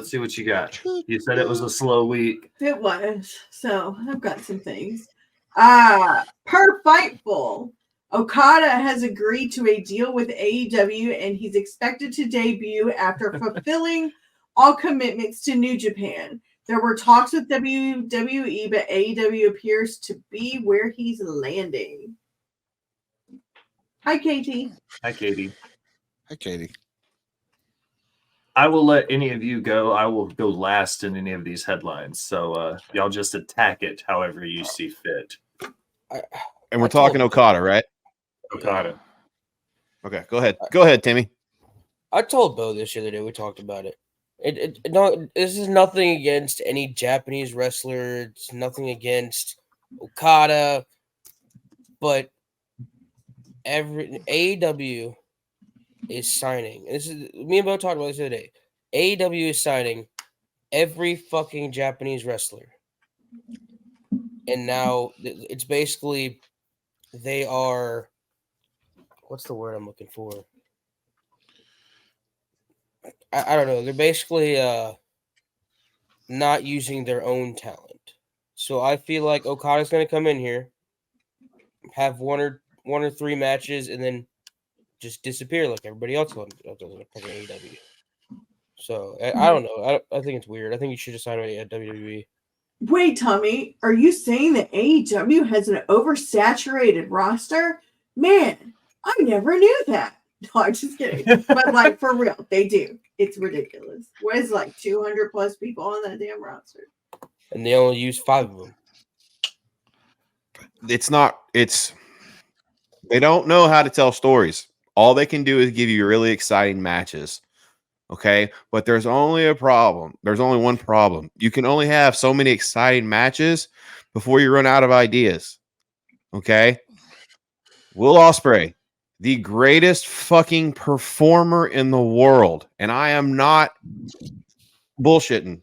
Let's see what you got. You said it was a slow week. It was. So I've got some things. Per Fightful, Okada has agreed to a deal with AEW and he's expected to debut after fulfilling all commitments to New Japan. There were talks with WWE, but AEW appears to be where he's landing. Hi, Katie. Hi, Katie. Hi, Katie. I will let any of you go. I will go last in any of these headlines. So y'all just attack it however you see fit. And we're talking Okada, right? Okada. Okay, go ahead. Go ahead, Timmy. I told Bo this the other day. We talked about it. This is nothing against any Japanese wrestler. It's nothing against Okada. But AEW is signing. And this is me and Bo talked about this the other day. AEW is signing every fucking Japanese wrestler. And now it's basically they are, what's the word I'm looking for? I don't know. They're basically not using their own talent. So I feel like Okada's going to come in here, have one or three matches, and then just disappear like everybody else does in AEW. So I don't know. I think it's weird. I think you should just sign at WWE. Wait, Tommy, are you saying that AEW has an oversaturated roster? Man, I never knew that. No, I'm just kidding. But like for real, they do. It's ridiculous. What is like 200 plus people on that damn roster? And they only use 5 of them. They don't know how to tell stories. All they can do is give you really exciting matches. Okay, but there's only a problem. There's only one problem. You can only have so many exciting matches before you run out of ideas. Okay, Will Ospreay, the greatest fucking performer in the world, and I am not bullshitting.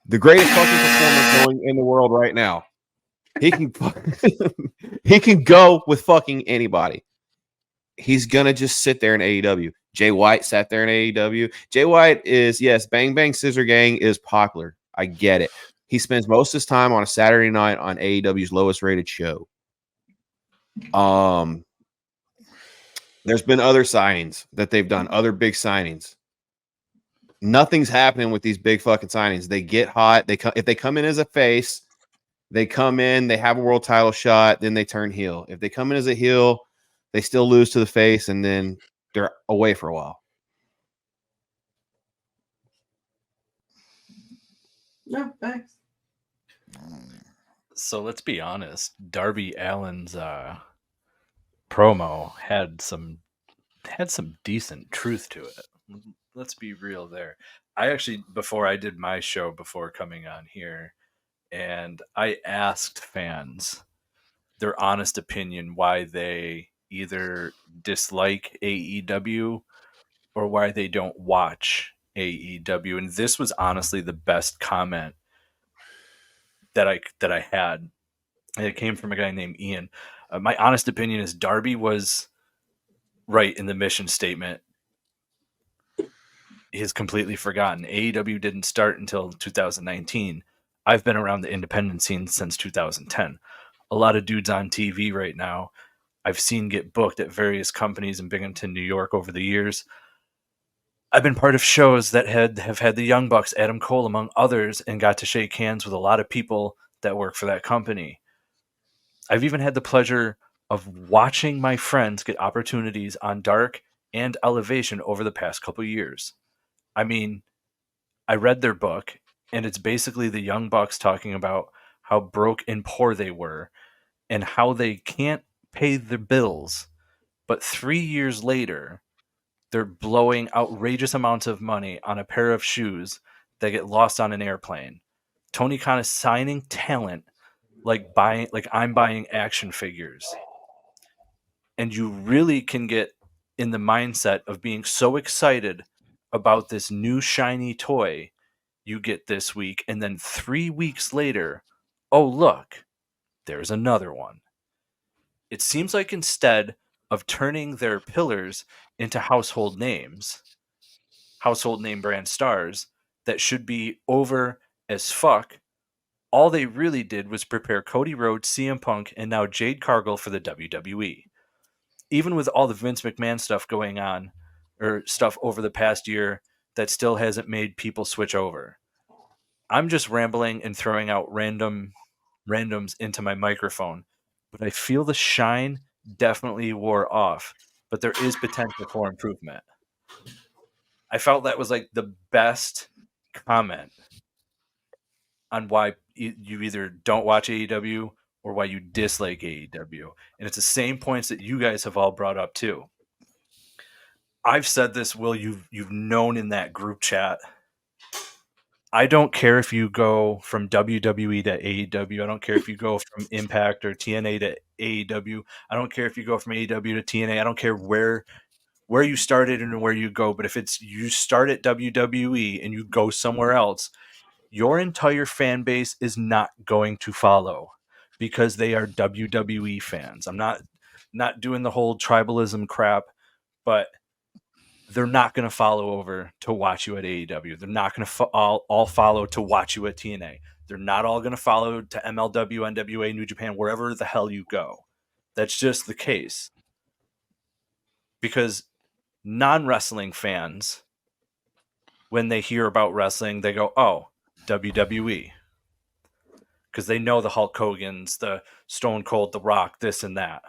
The greatest fucking performer going in the world right now. He can he can go with fucking anybody. He's gonna just sit there in AEW. Jay White sat there in AEW. Jay White is, yes, Bang Bang Scissor Gang is popular. I get it. He spends most of his time on a Saturday night on AEW's lowest rated show. There's been other signings that they've done, other big signings. Nothing's happening with these big fucking signings. They get hot. If they come in as a face, they come in, they have a world title shot, then they turn heel. If they come in as a heel, they still lose to the face, and then they're away for a while. No, thanks. So let's be honest. Darby Allin's promo had some decent truth to it. Let's be real there. I actually, before I did my show, before coming on here, and I asked fans their honest opinion why they either dislike AEW or why they don't watch AEW, and this was honestly the best comment that I had. And it came from a guy named Ian. My honest opinion is Darby was right in the mission statement. He's completely forgotten. AEW didn't start until 2019. I've been around the independent scene since 2010. A lot of dudes on TV right now I've seen get booked at various companies in Binghamton, New York over the years. I've been part of shows that have had the Young Bucks, Adam Cole, among others, and got to shake hands with a lot of people that work for that company. I've even had the pleasure of watching my friends get opportunities on Dark and Elevation over the past couple years. I mean, I read their book, and it's basically the Young Bucks talking about how broke and poor they were and how they can't pay their bills, but 3 years later, they're blowing outrageous amounts of money on a pair of shoes that get lost on an airplane. Tony Khan is signing talent like I'm buying action figures. And you really can get in the mindset of being so excited about this new shiny toy you get this week, and then 3 weeks later, oh look, there's another one. It seems like instead of turning their pillars into household names, household name brand stars, that should be over as fuck, all they really did was prepare Cody Rhodes, CM Punk, and now Jade Cargill for the WWE. Even with all the Vince McMahon stuff going on, or stuff over the past year, that still hasn't made people switch over. I'm just rambling and throwing out randoms into my microphone, but I feel the shine definitely wore off, but there is potential for improvement. I felt that was like the best comment on why you either don't watch AEW or why you dislike AEW. And it's the same points that you guys have all brought up too. I've said this, Will, you've known in that group chat. I don't care if you go from WWE to AEW. I don't care if you go from Impact or TNA to AEW. I don't care if you go from AEW to TNA. I don't care where you started and where you go. But if it's you start at WWE and you go somewhere else, your entire fan base is not going to follow because they are WWE fans. I'm not doing the whole tribalism crap, but they're not going to follow over to watch you at AEW. They're not going to all follow to watch you at TNA. They're not all going to follow to MLW, NWA, New Japan, wherever the hell you go. That's just the case. Because non-wrestling fans, when they hear about wrestling, they go, oh, WWE. Because they know the Hulk Hogan's, the Stone Cold, The Rock, this and that.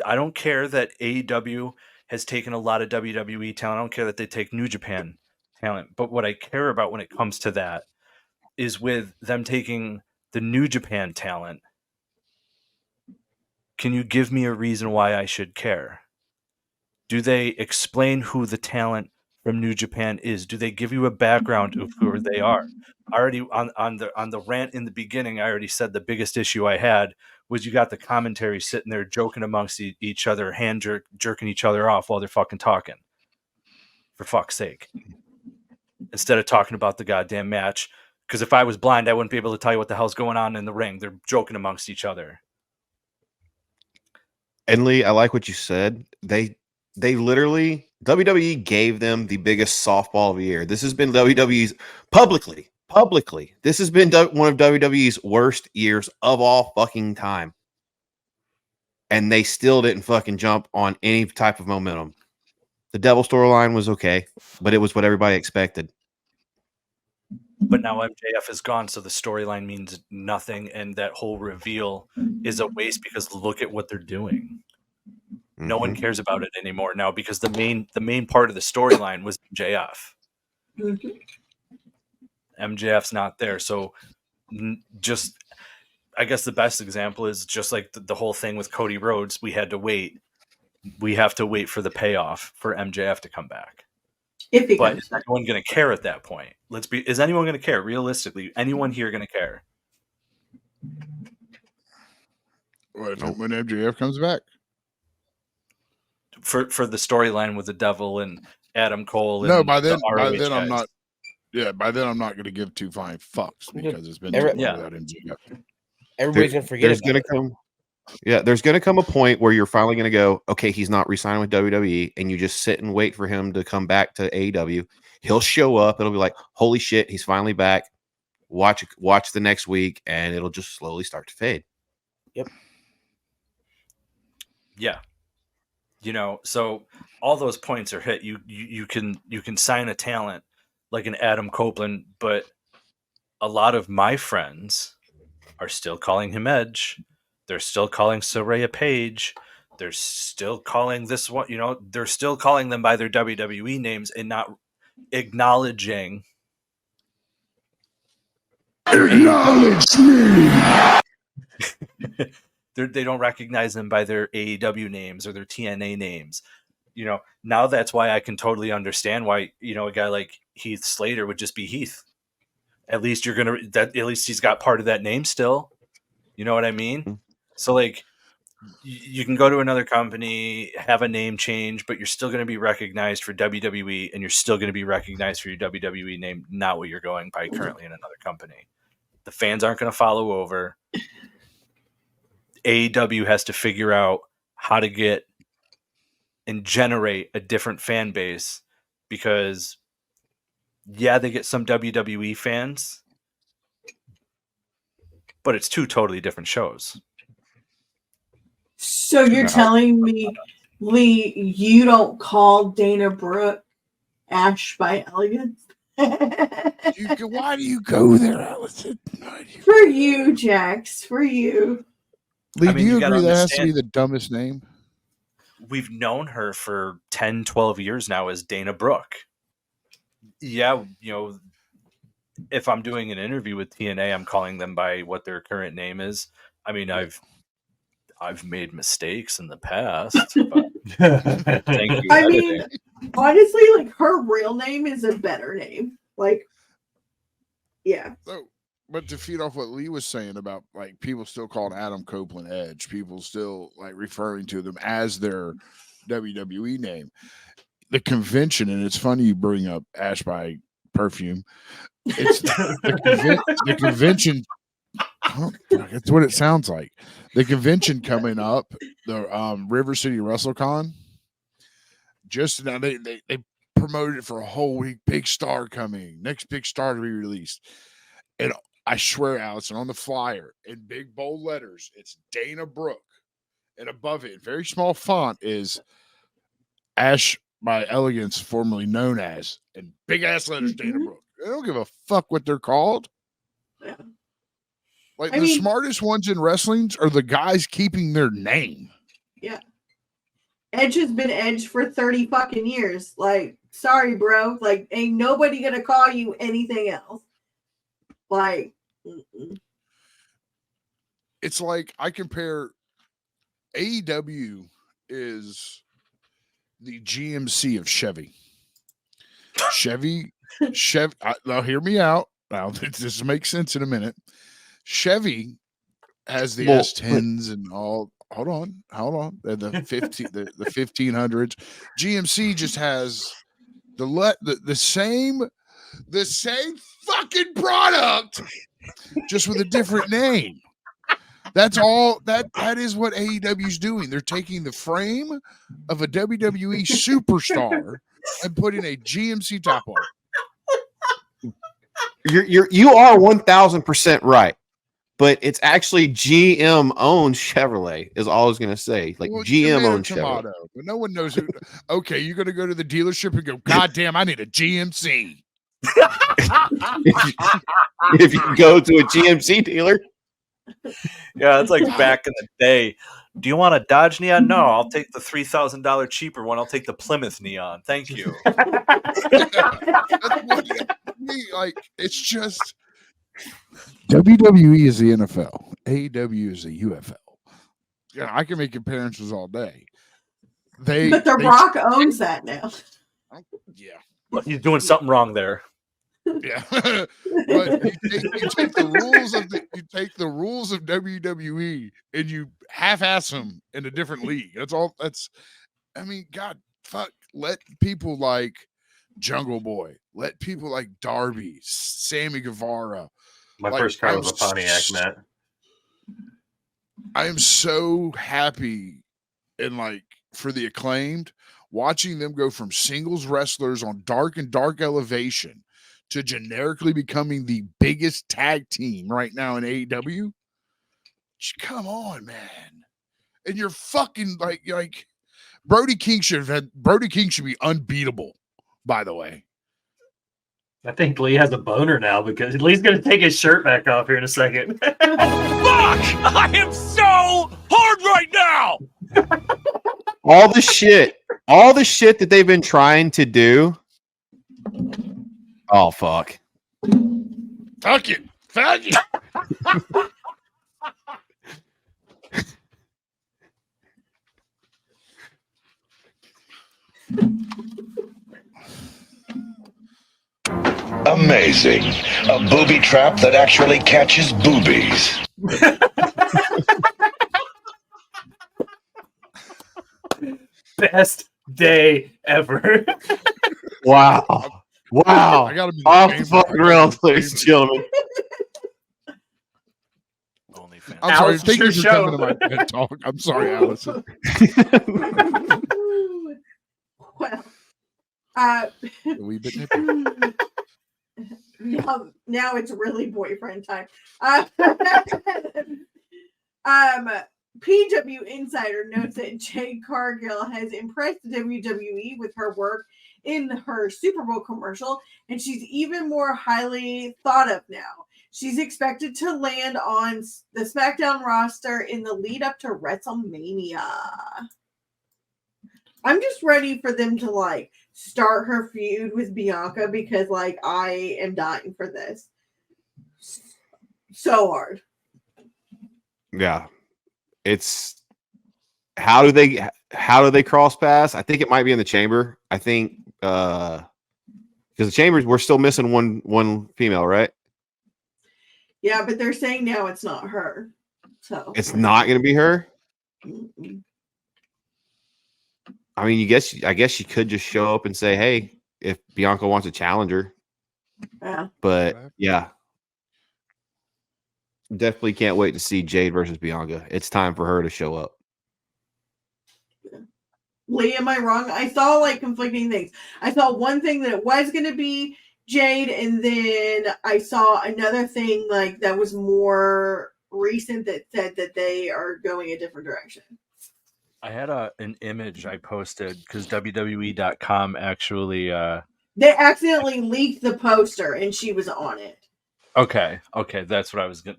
I don't care that AEW has taken a lot of WWE talent. I don't care that they take New Japan talent. But what I care about when it comes to that is with them taking the New Japan talent, can you give me a reason why I should care? Do they explain who the talent from New Japan is? Do they give you a background of who they are? Already on the rant in the beginning, I already said the biggest issue I had was you got the commentary sitting there joking amongst each other, jerking each other off while they're fucking talking. For fuck's sake. Instead of talking about the goddamn match. Because if I was blind, I wouldn't be able to tell you what the hell's going on in the ring. They're joking amongst each other. And Lee, I like what you said. They literally, WWE gave them the biggest softball of the year. This has been WWE's publicly. This has been one of WWE's worst years of all fucking time. And they still didn't fucking jump on any type of momentum. The Devil storyline was okay, but it was what everybody expected. But now MJF is gone, so the storyline means nothing, and that whole reveal is a waste because look at what they're doing. Mm-hmm. No one cares about it anymore now because the main part of the storyline was MJF. Mm-hmm. MJF's not there, so just I guess the best example is just like the whole thing with Cody Rhodes. We had to wait. We have to wait for the payoff for MJF to come back. But is anyone going to care at that point? Is anyone going to care? Realistically, anyone here going to care? When MJF comes back? For the storyline with the Devil and Adam Cole. And no, by then guys. I'm not. Yeah, by then I'm not going to give two fine fucks because it's been too long without MJF. Everybody's going to forget. There's going to come a point where you're finally going to go, okay, he's not re-signing with WWE, and you just sit and wait for him to come back to AEW. He'll show up. It'll be like, holy shit, he's finally back. Watch the next week, and it'll just slowly start to fade. Yep. Yeah. So all those points are hit. You can sign a talent like an Adam Copeland, but a lot of my friends are still calling him Edge. They're still calling Saraya Page. They're still calling this one, they're still calling them by their WWE names and not acknowledging. Acknowledge me. They don't recognize them by their AEW names or their TNA names. Now that's why I can totally understand why, a guy like Heath Slater would just be Heath. At least at least he's got part of that name still. You know what I mean? Mm-hmm. So like you can go to another company, have a name change, but you're still going to be recognized for WWE and you're still going to be recognized for your WWE name, not what you're going by currently in another company. The fans aren't going to follow over. AEW has to figure out how to get and generate a different fan base because Yeah, they get some WWE fans, but it's two totally different shows. So you're telling me, Lee, you don't call Dana Brooke Ash by Elegance? Why do you go there, Allison? For you, Jax. For you. Lee, I mean, do you you gotta agree that has to be understand- the dumbest name? We've known her for 10, 12 years now as Dana Brooke. Yeah, if I'm doing an interview with TNA, I'm calling them by what their current name is. I mean, I've made mistakes in the past. But thank you. I mean, honestly, like her real name is a better name. Like, yeah. So, but to feed off what Lee was saying about like people still calling Adam Copeland Edge, people still like referring to them as their WWE name. The convention, and it's funny you bring up Ash by Perfume. It's the convention. Oh, that's what it sounds like. The convention coming up, the River City WrestleCon. Just now, they promoted it for a whole week. Big star coming. Next big star to be released. And I swear, Allison, on the flyer in big bold letters, it's Dana Brooke, and above it, very small font, is Ash by Elegance, formerly known as, and big ass letters, Dana Brooke. They don't give a fuck what they're called. Yeah. Like I the mean- smartest ones in wrestling are the guys keeping their name. Yeah. Edge has been Edge for 30 fucking years. Like, sorry, bro. Like, ain't nobody gonna call you anything else. Like, It's like I compare AEW is the GMC of Chevy. Chevy. Now hear me out. Now this makes sense in a minute. Chevy has the S10s and all. Hold on. The 15, the 1500s. GMC just has the same fucking product, just with a different name. That's all. That is what AEW is doing. They're taking the frame of a WWE superstar and putting a GMC top on it. You are 1000% right, but it's actually GM owned Chevrolet. Is all I was gonna say. Like Well, GM tomato, owned Chevrolet. tomato, but no one knows who. Okay, you're gonna go to the dealership and go, God damn, I need a GMC. If you go to a GMC dealer, Yeah, it's like back in the day. Do you want a Dodge Neon? No, I'll take the $3,000 cheaper one. I'll take the Plymouth Neon. Thank you. Like it's just WWE is the NFL. AEW is the UFL. Yeah, I can make comparisons all day. but The Rock owns that now. Yeah. He's doing something wrong there. Yeah, but you take the rules of WWE and you half-ass them in a different league. That's all. I mean, God, fuck. Let people like Jungle Boy, let people like Darby, Sammy Guevara. My Like, first car was a Pontiac, Matt. I am so happy and like for the Acclaimed, watching them go from singles wrestlers on Dark and Dark Elevation to generically becoming the biggest tag team right now in AEW. Come on, man. And you're fucking like Brody King should be unbeatable, by the way. I think Lee has a boner now because Lee's going to take his shirt back off here in a second. Fuck! I am so hard right now! all the shit that they've been trying to do. Oh fuck! Fuck it! Amazing. A booby trap that actually catches boobies. Best day ever. Wow! I gotta be Off the fucking rails, ladies and gentlemen. OnlyFans. I'm sorry. Alice, Thank you it's for your coming to my TED talk. I'm sorry, Allison. Well, A wee bit nippy. Now it's really boyfriend time. PW Insider notes that Jade Cargill has impressed WWE with her work in her Super Bowl commercial, and she's even more highly thought of now. She's expected to land on the SmackDown roster in the lead up to WrestleMania. I'm just ready for them to like start her feud with Bianca because like I am dying for this so hard. Yeah. It's how do they cross paths? I think it might be in the chamber. I think because the chambers, we're still missing one female, right? Yeah, but they're saying now it's not her. So It's not going to be her. Mm-mm. I mean, I guess she could just show up and say, "Hey, if Bianca wants a challenger." Yeah. But yeah, definitely can't wait to see Jade versus Bianca. It's time for her to show up. Lee, am I wrong? I saw like conflicting things. I saw one thing that it was going to be Jade, and then I saw another thing like that was more recent that said that they are going a different direction. I had an image I posted because WWE.com actually. They accidentally leaked the poster, and she was on it. Okay, that's what I was. So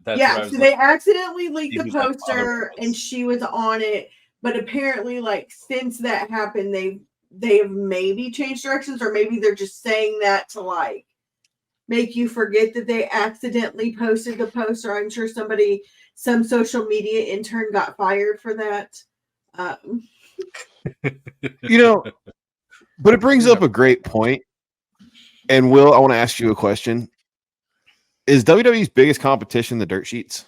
they accidentally leaked the Maybe that poster, was. and she was on it. But apparently, like since that happened, they have maybe changed directions, or maybe they're just saying that to like make you forget that they accidentally posted the poster. I'm sure some social media intern got fired for that. You know, but it brings up a great point. And Will, I want to ask you a question. Is WWE's biggest competition the dirt sheets?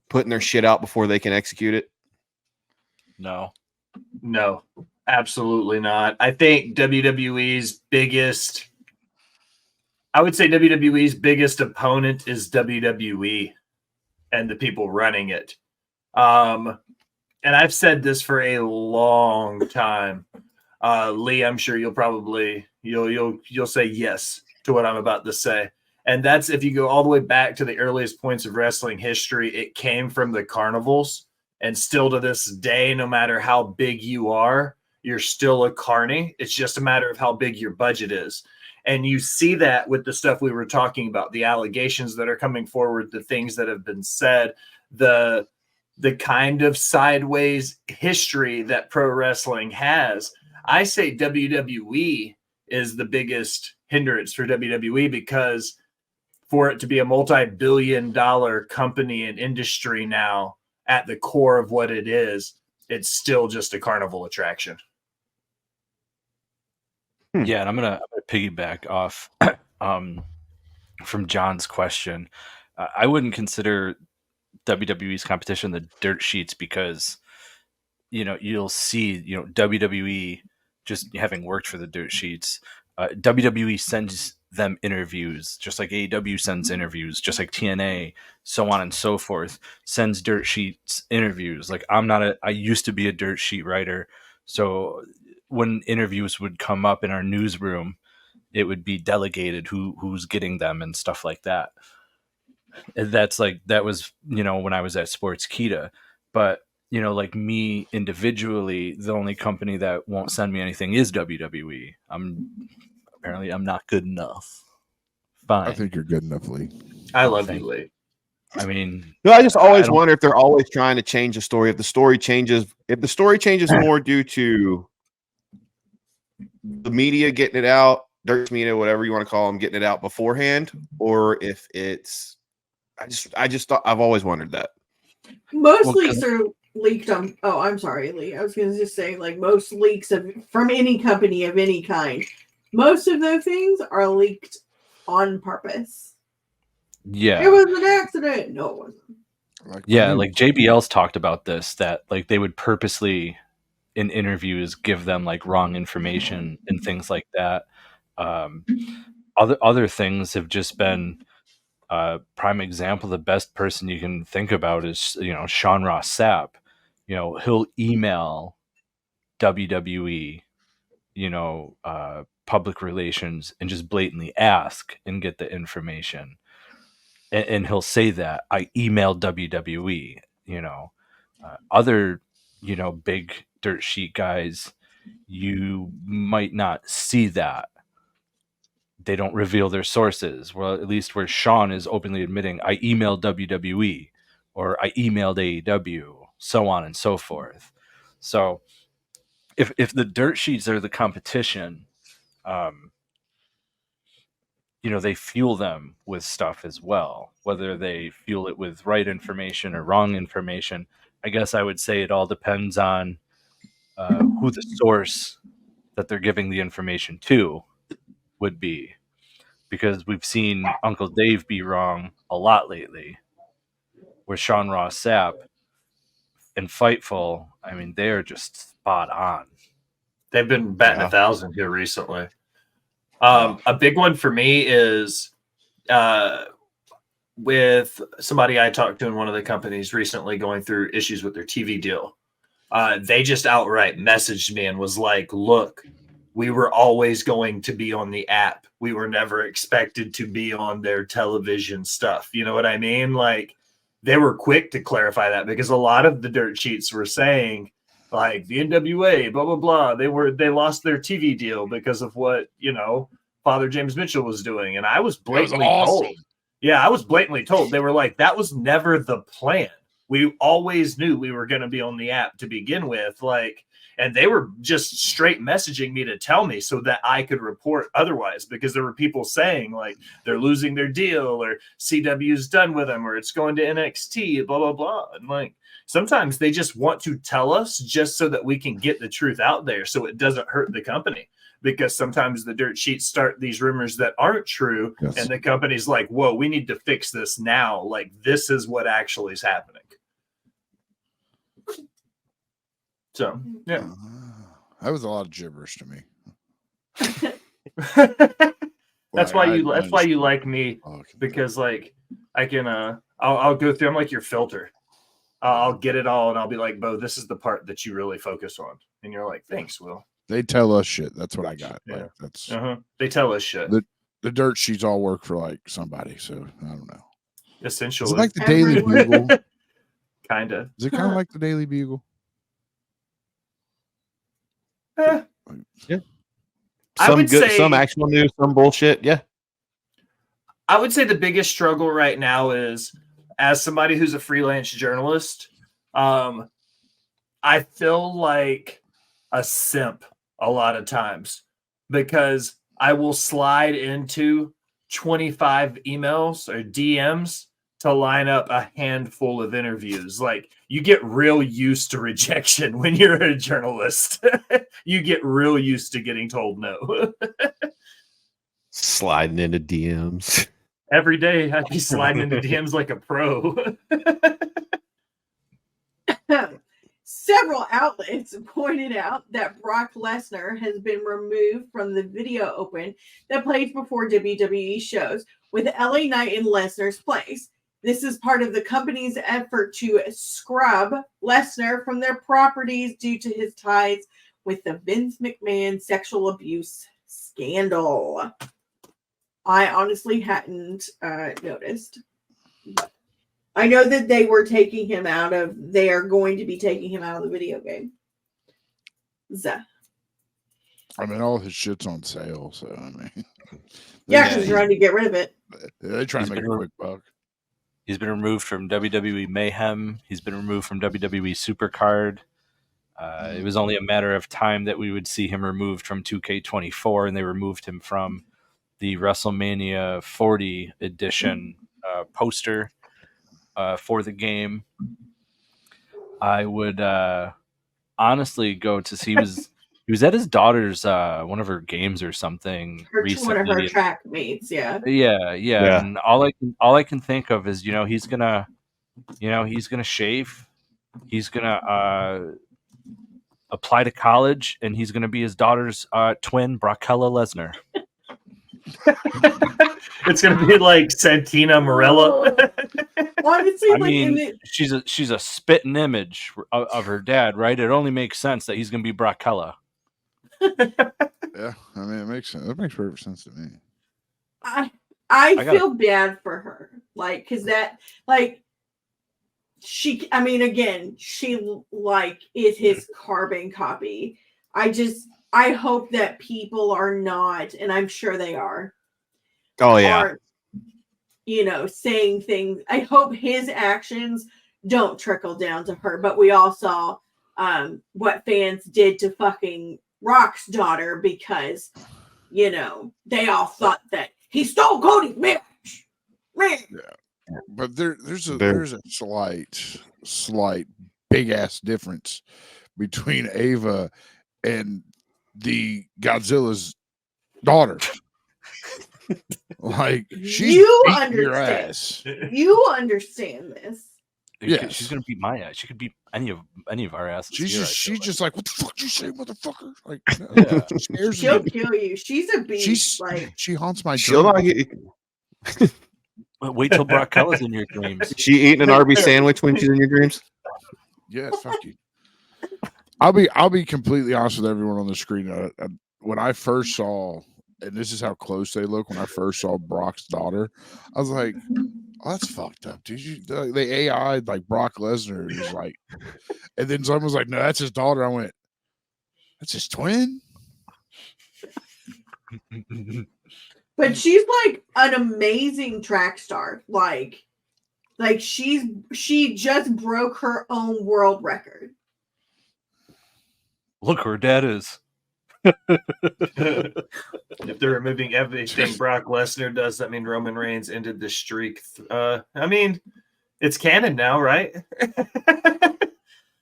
Putting their shit out before they can execute it? No, absolutely not. I think WWE's biggest opponent is WWE and the people running it. And I've said this for a long time. Lee, I'm sure you'll say yes to what I'm about to say. And that's if you go all the way back to the earliest points of wrestling history, it came from the carnivals. And still to this day, no matter how big you are, you're still a carny. It's just a matter of how big your budget is. And you see that with the stuff we were talking about, the allegations that are coming forward, the things that have been said, the kind of sideways history that pro wrestling has. I say WWE is the biggest hindrance for WWE because for it to be a multi-billion-dollar company and industry now, at the core of what it is, it's still just a carnival attraction. Yeah, and I'm gonna piggyback off from John's question. I wouldn't consider WWE's competition the dirt sheets because you'll see WWE just having worked for the dirt sheets. WWE sends them interviews, just like AEW sends interviews, just like TNA, so on and so forth, sends dirt sheets interviews. Like I used to be a dirt sheet writer. So when interviews would come up in our newsroom, it would be delegated who's getting them and stuff like that. And that was, when I was at Sportskeeda. But, like me individually, the only company that won't send me anything is WWE. Apparently I'm not good enough. Fine. I think you're good enough, Lee. I love you, Lee. I mean, No, I just always wonder if they're always trying to change the story. If the story changes more due to the media getting it out, dirt media, whatever you want to call them, getting it out beforehand, or if it's, I just thought, I've always wondered that. Most leaks are leaked on. Oh, I'm sorry, Lee. I was going to just say, like most leaks from any company of any kind, most of those things are leaked on purpose. Yeah, it was an accident. No, it wasn't. Like JBL's talked about this, that like they would purposely in interviews give them like wrong information and things like that. Other things have just been prime example. The best person you can think about is Sean Ross Sapp. He'll email WWE public relations and just blatantly ask and get the information. And he'll say that I emailed WWE, other, big dirt sheet guys, you might not see that. They don't reveal their sources. Well, at least where Sean is openly admitting, I emailed WWE or I emailed AEW, so on and so forth. So if the dirt sheets are the competition, they fuel them with stuff as well, whether they fuel it with right information or wrong information. I guess I would say it all depends on who the source that they're giving the information to would be, because we've seen Uncle Dave be wrong a lot lately with Sean Ross Sapp and Fightful. I mean, they're just spot on. They've been batting 1,000 here recently. A big one for me is with somebody I talked to in one of the companies recently going through issues with their TV deal. They just outright messaged me and was like, look, we were always going to be on the app. We were never expected to be on their television stuff. You know what I mean? Like, they were quick to clarify that, because a lot of the dirt sheets were saying, like, the NWA, blah, blah, blah. They lost their TV deal because of what, Father James Mitchell was doing. And I was blatantly told. Yeah, I was blatantly told. They were like, that was never the plan. We always knew we were going to be on the app to begin with. Like, and they were just straight messaging me to tell me so that I could report otherwise, because there were people saying, like, they're losing their deal, or CW's done with them, or it's going to NXT, blah, blah, blah. And like, sometimes they just want to tell us just so that we can get the truth out there so it doesn't hurt the company. Because sometimes the dirt sheets start these rumors that aren't true. Yes. And the company's like, whoa, we need to fix this now. Like, this is what actually is happening. So, yeah. That was a lot of gibberish to me. That's why you like me, because like I can I'll go through. I'm like your filter. I'll get it all and I'll be like, Bo, this is the part that you really focus on. And you're like, thanks, Will. They tell us shit. That's what I got. Yeah. Like, that's they tell us shit. The dirt sheets all work for like somebody, so I don't know. Essentially. Is it like the Daily Bugle? Kinda. Is it kind of like the Daily Bugle? Yeah. I Some would good, say, some actual news, some bullshit. Yeah. I would say the biggest struggle right now is, as somebody who's a freelance journalist, I feel like a simp a lot of times, because I will slide into 25 emails or DMs to line up a handful of interviews. Like, you get real used to rejection when you're a journalist. You get real used to getting told no. Sliding into DMs. Every day I'd be sliding into DMs like a pro. Several outlets pointed out that Brock Lesnar has been removed from the video open that plays before WWE shows, with LA Knight in Lesnar's place. This is part of the company's effort to scrub Lesnar from their properties due to his ties with the Vince McMahon sexual abuse scandal. I honestly hadn't noticed. But I know that they are going to be taking him out of the video game. I mean, all his shit's on sale, so I mean. Yeah, because they're trying to get rid of it. They try to make a quick buck. He's been removed from WWE Mayhem. He's been removed from WWE Supercard. It was only a matter of time that we would see him removed from 2K24, and they removed him from the WrestleMania 40 edition poster for the game. I would honestly go to see. He was at his daughter's one of her games or something recently. One of her track mates, yeah. Yeah. And all I can think of is, he's gonna shave, he's gonna apply to college, and he's gonna be his daughter's twin, Brockella Lesnar. It's gonna be like Santina Morella. Honestly, I mean, she's a spitting image of her dad, right? It only makes sense that he's gonna be Brockella. Yeah, I mean, it makes sense. That makes perfect sense to me. I feel bad for her, like, because that, like, she, I mean, again, she like is his carbon copy. I hope that people are not, and I'm sure they are, Oh yeah. aren't, saying things. I hope his actions don't trickle down to her. But we all saw what fans did to fucking Rock's daughter because, they all thought that he stole Cody's marriage. Man. Yeah, but there's a slight big ass difference between Ava and the Godzilla's daughter. Like, she's You beating your understand. ass. You understand this. Yes. She's gonna beat my ass. She could beat any of our asses. She's just like, what the fuck you say, motherfucker? Like, no, Yeah. she scares She'll me. kill you. She's a beast. She haunts my She'll dreams. not get. Wait till Brock Kella's in your dreams. She eating an Arby's sandwich when she's in your dreams. Yeah, fuck you. I'll be completely honest with everyone on the screen. When I first saw, and this is how close they look, when I first saw Brock's daughter, I was like, oh, that's fucked up, dude. The AI like Brock Lesnar is like, and then someone was like, no, that's his daughter. I went, that's his twin. But she's like an amazing track star. Like she just broke her own world record. Look where Dad is. If they're removing everything Brock Lesnar does, that mean Roman Reigns ended the streak. I mean, it's canon now, right?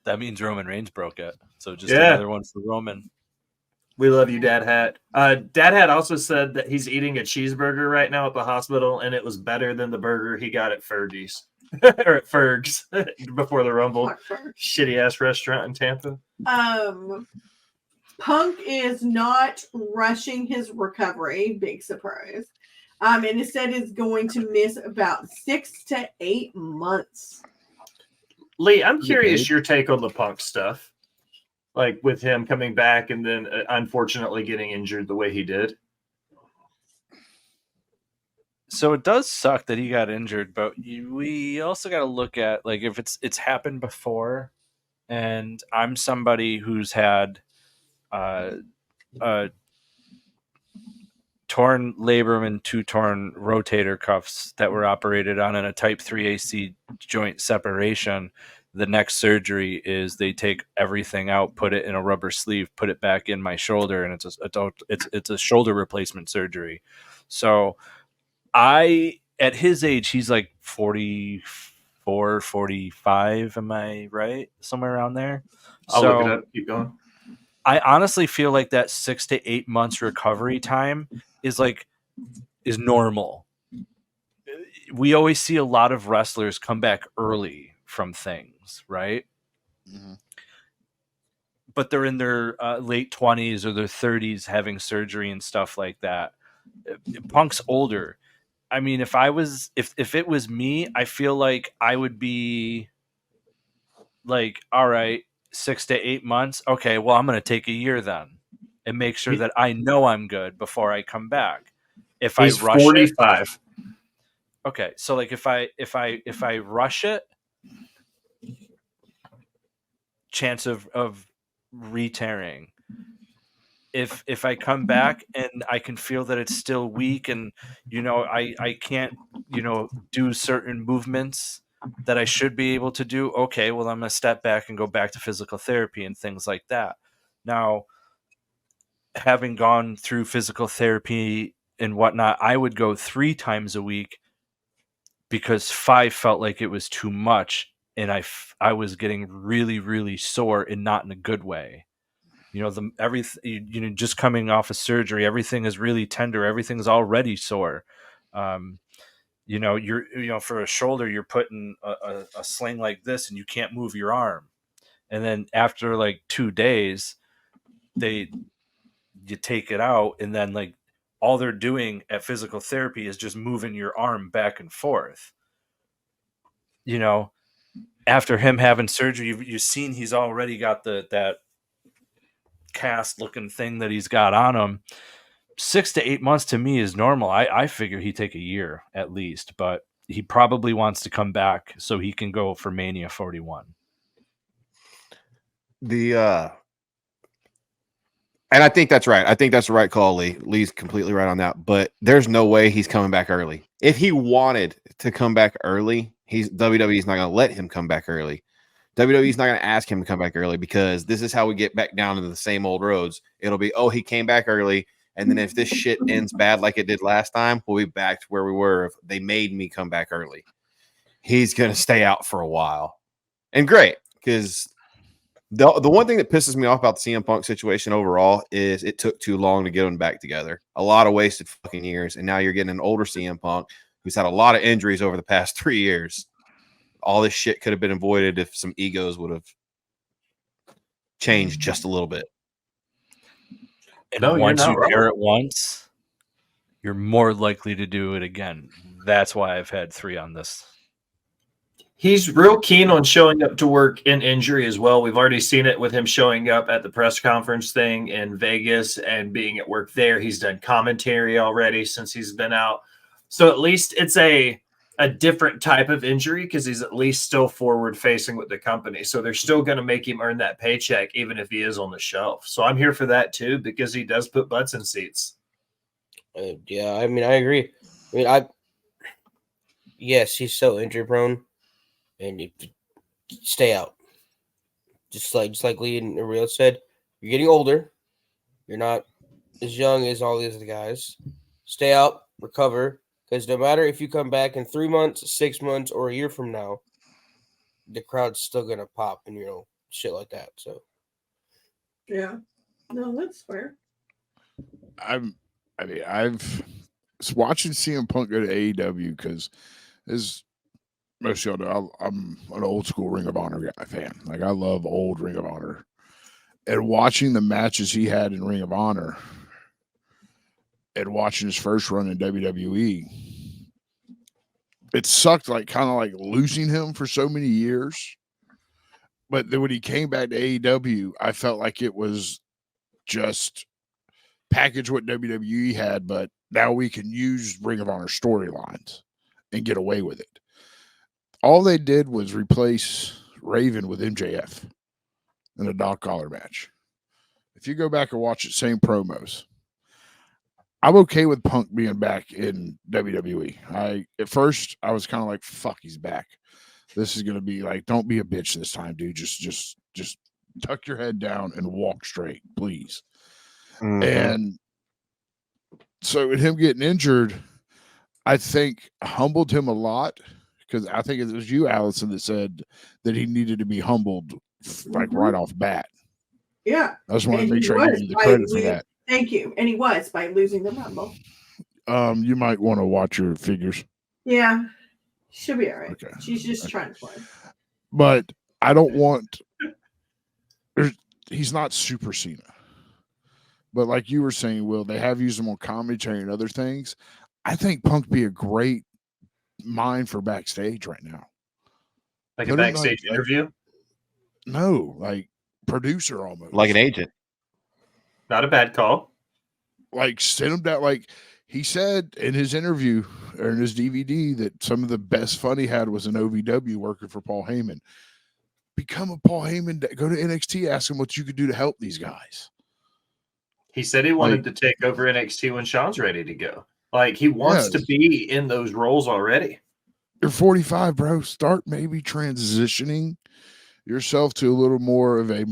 That means Roman Reigns broke it. So just another one for Roman. We love you, Dad Hat. Dad Hat also said that he's eating a cheeseburger right now at the hospital, and it was better than the burger he got at Fergie's or at Ferg's before the Rumble. Shitty ass restaurant in Tampa. Punk is not rushing his recovery. Big surprise. And instead is going to miss about 6 to 8 months. Lee, I'm curious your take on the Punk stuff. Like with him coming back and then unfortunately getting injured the way he did. So it does suck that he got injured, but we also got to look at, like, if it's happened before, and I'm somebody who's had torn labrum and 2 torn rotator cuffs that were operated on in a type 3 AC joint separation. The next surgery is they take everything out, put it in a rubber sleeve, put it back in my shoulder, and it's a shoulder replacement surgery. So at his age, he's like 44, 45, am I right? Somewhere around there. I'll look it up. Keep going. I honestly feel like that 6 to 8 months recovery time is normal. We always see a lot of wrestlers come back early from things, right? Mm-hmm. But they're in their late 20s or their 30s having surgery and stuff like that. Punk's older. I mean, if it was me, I feel like I would be like, all right, 6 to 8 months. Okay, well, I'm going to take a year then and make sure that I know I'm good before I come back. If he's I rush 45. Okay, so like if I rush it, chance of re-tearing. If I come back and I can feel that it's still weak and I can't do certain movements that I should be able to do, okay, well, I'm going to step back and go back to physical therapy and things like that. Now, having gone through physical therapy and whatnot, I would go 3 times a week because 5 felt like it was too much, and I was getting really, really sore, and not in a good way. Just coming off of surgery, everything is really tender. Everything's already sore. For a shoulder, you're putting a sling like this, and you can't move your arm. And then after like 2 days, you take it out, and then like all they're doing at physical therapy is just moving your arm back and forth. After him having surgery, you've seen he's already got that cast looking thing that he's got on him. 6 to 8 months to me is normal. I figure he'd take a year at least, but he probably wants to come back so he can go for Mania 41. And I think that's right. I think that's the right call, Lee. Lee's completely right on that. But there's no way he's coming back early. If he wanted to come back early, WWE's not going to let him come back early. WWE's not going to ask him to come back early because this is how we get back down into the same old roads. It'll be, oh, he came back early. And then if this shit ends bad like it did last time, we'll be back to where we were if they made me come back early. He's going to stay out for a while. And great, because the one thing that pisses me off about the CM Punk situation overall is it took too long to get them back together. A lot of wasted fucking years. And now you're getting an older CM Punk who's had a lot of injuries over the past 3 years. All this shit could have been avoided if some egos would have changed just a little bit. And once you pair it once, you're more likely to do it again. That's why I've had 3 on this. He's real keen on showing up to work in injury as well. We've already seen it with him showing up at the press conference thing in Vegas and being at work there. He's done commentary already since he's been out. So at least it's a different type of injury because he's at least still forward facing with the company. So they're still going to make him earn that paycheck even if he is on the shelf. So I'm here for that too because he does put butts in seats. Yeah, I mean, I agree. I mean, yes, he's so injury prone. And you stay out. Just like Lee and Ariel said, you're getting older. You're not as young as all these other guys. Stay out, recover, because no matter if you come back in 3 months, 6 months, or a year from now, the crowd's still gonna pop and shit like that. So yeah, no, that's fair. I've watching CM Punk go to AEW because most of y'all know I'm an old school Ring of Honor guy fan. Like I love old Ring of Honor. And watching the matches he had in Ring of Honor and watching his first run in WWE, it sucked kind of like losing him for so many years. But then when he came back to AEW, I felt like it was just package what WWE had, but now we can use Ring of Honor storylines and get away with it. All they did was replace Raven with MJF in a dog collar match. If you go back and watch the same promos, I'm okay with Punk being back in WWE. At first I was kind of like, fuck, he's back. This is gonna be like, don't be a bitch this time, dude. Just tuck your head down and walk straight, please. Mm-hmm. And so with him getting injured, I think humbled him a lot. Because I think it was you, Allison, that said that he needed to be humbled right off bat. Yeah. I just want to make sure I give you the credit for that. Thank you. And he was by losing the Rumble. You might want to watch your figures. Yeah. She'll be all right. Okay. She's just trying to play. But I don't want he's not Super Cena. But like you were saying, Will, they have used him on commentary and other things. I think Punk be a great mind for backstage right now. Like a backstage interview? No, like producer almost. Like an agent. Not a bad call. Like send him down. Like he said in his interview or in his DVD that some of the best fun he had was an OVW working for Paul Heyman. Become a Paul Heyman, go to NXT, ask him what you could do to help these guys. He said he wanted to take over NXT when Sean's ready to go. Like, he wants to be in those roles already. You're 45, bro. Start maybe transitioning yourself to a little more of a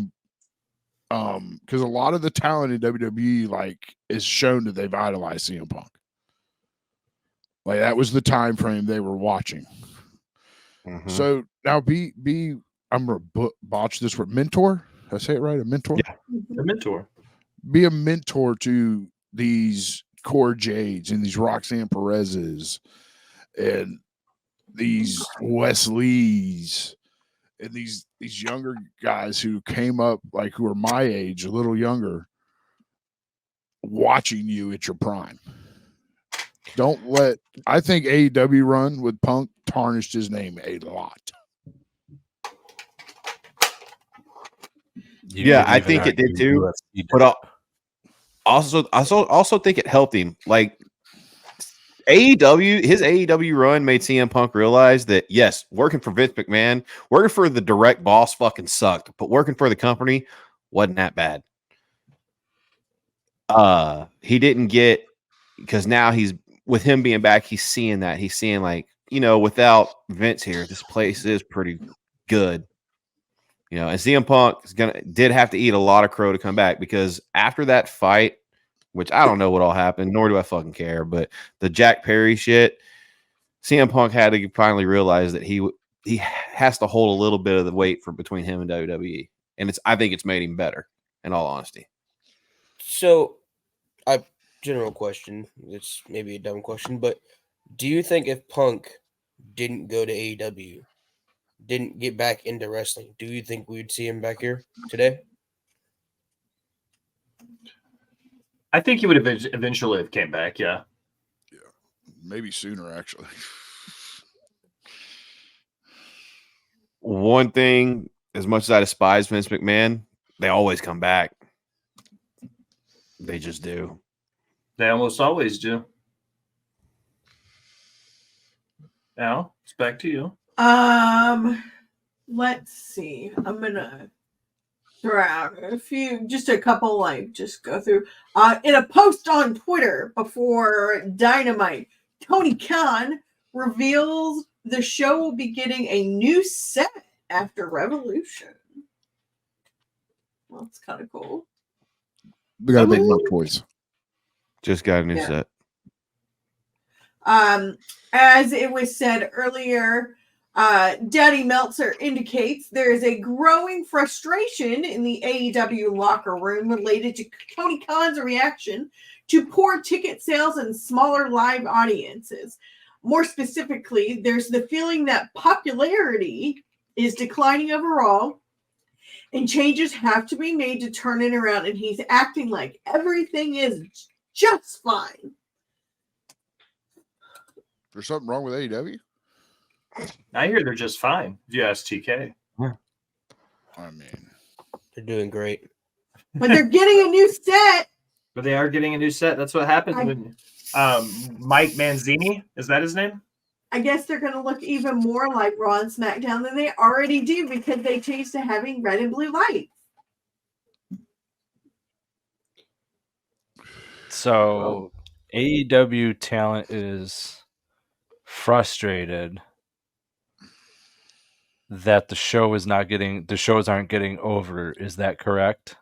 because a lot of the talent in WWE is shown that they've idolized CM Punk. Like that was the time frame they were watching. Mm-hmm. So now be I'm gonna botch this word. Mentor? Did I say it right? A mentor? Yeah, a mentor. Be a mentor to these Core Jades and these Roxanne Perez's and these Wes Lees and these younger guys who came up who are my age, a little younger, watching you at your prime. I think AEW run with Punk tarnished his name a lot. Yeah, I think it did too. But also think it helped him. Like AEW, his AEW run made CM Punk realize that yes, working for Vince McMahon, working for the direct boss fucking sucked, but working for the company wasn't that bad. He didn't get, because now he's, with him being back, he's seeing that. He's seeing, like, you know, without Vince here, this place is pretty good. You know, and CM Punk did have to eat a lot of crow to come back, because after that fight, which I don't know what all happened, nor do I fucking care, but the Jack Perry shit, CM Punk had to finally realize that he has to hold a little bit of the weight for between him and WWE, and I think it's made him better, in all honesty. So, general question. It's maybe a dumb question, but do you think if Punk didn't go to AEW, didn't get back into wrestling, do you think we'd see him back here today? I think he would have eventually have came back. Yeah. Maybe sooner, actually. One thing, as much as I despise Vince McMahon, they always come back. They just do. They almost always do. Now it's back to you. Let's see. I'm gonna throw out just a couple, like, just go through. In a post on Twitter before Dynamite, Tony Khan reveals the show will be getting a new set after Revolution. Well, that's kind of cool. We gotta make more toys. Just got a new set. As it was said earlier, Daddy Meltzer indicates there is a growing frustration in the AEW locker room related to Tony Khan's reaction to poor ticket sales and smaller live audiences. More specifically, there's the feeling that popularity is declining overall, and changes have to be made to turn it around, and he's acting like everything is just fine. There's something wrong with AEW? I hear they're just fine. If you ask TK. I mean, they're doing great. But they're getting a new set. But they are getting a new set. That's what happens when Mike Manzini, is that his name? I guess they're going to look even more like Raw and SmackDown than they already do, because they changed to having red and blue lights. So AEW talent is frustrated that the shows aren't getting over. Is that correct?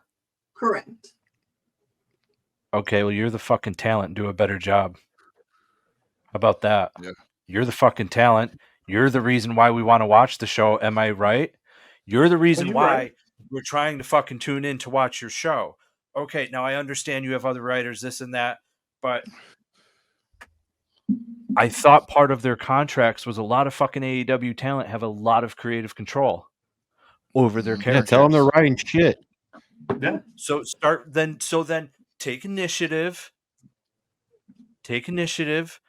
Correct. Okay, well, you're the fucking talent. Do a better job. How about that? Yeah. You're the fucking talent. You're the reason why we want to watch the show. Am I right? You're the reason why we're trying to fucking tune in to watch your show. Okay, now I understand you have other writers, this and that, but I thought part of their contracts was a lot of fucking AEW talent have a lot of creative control over their characters. Yeah, tell them they're writing shit. Yeah. So then take initiative. Take initiative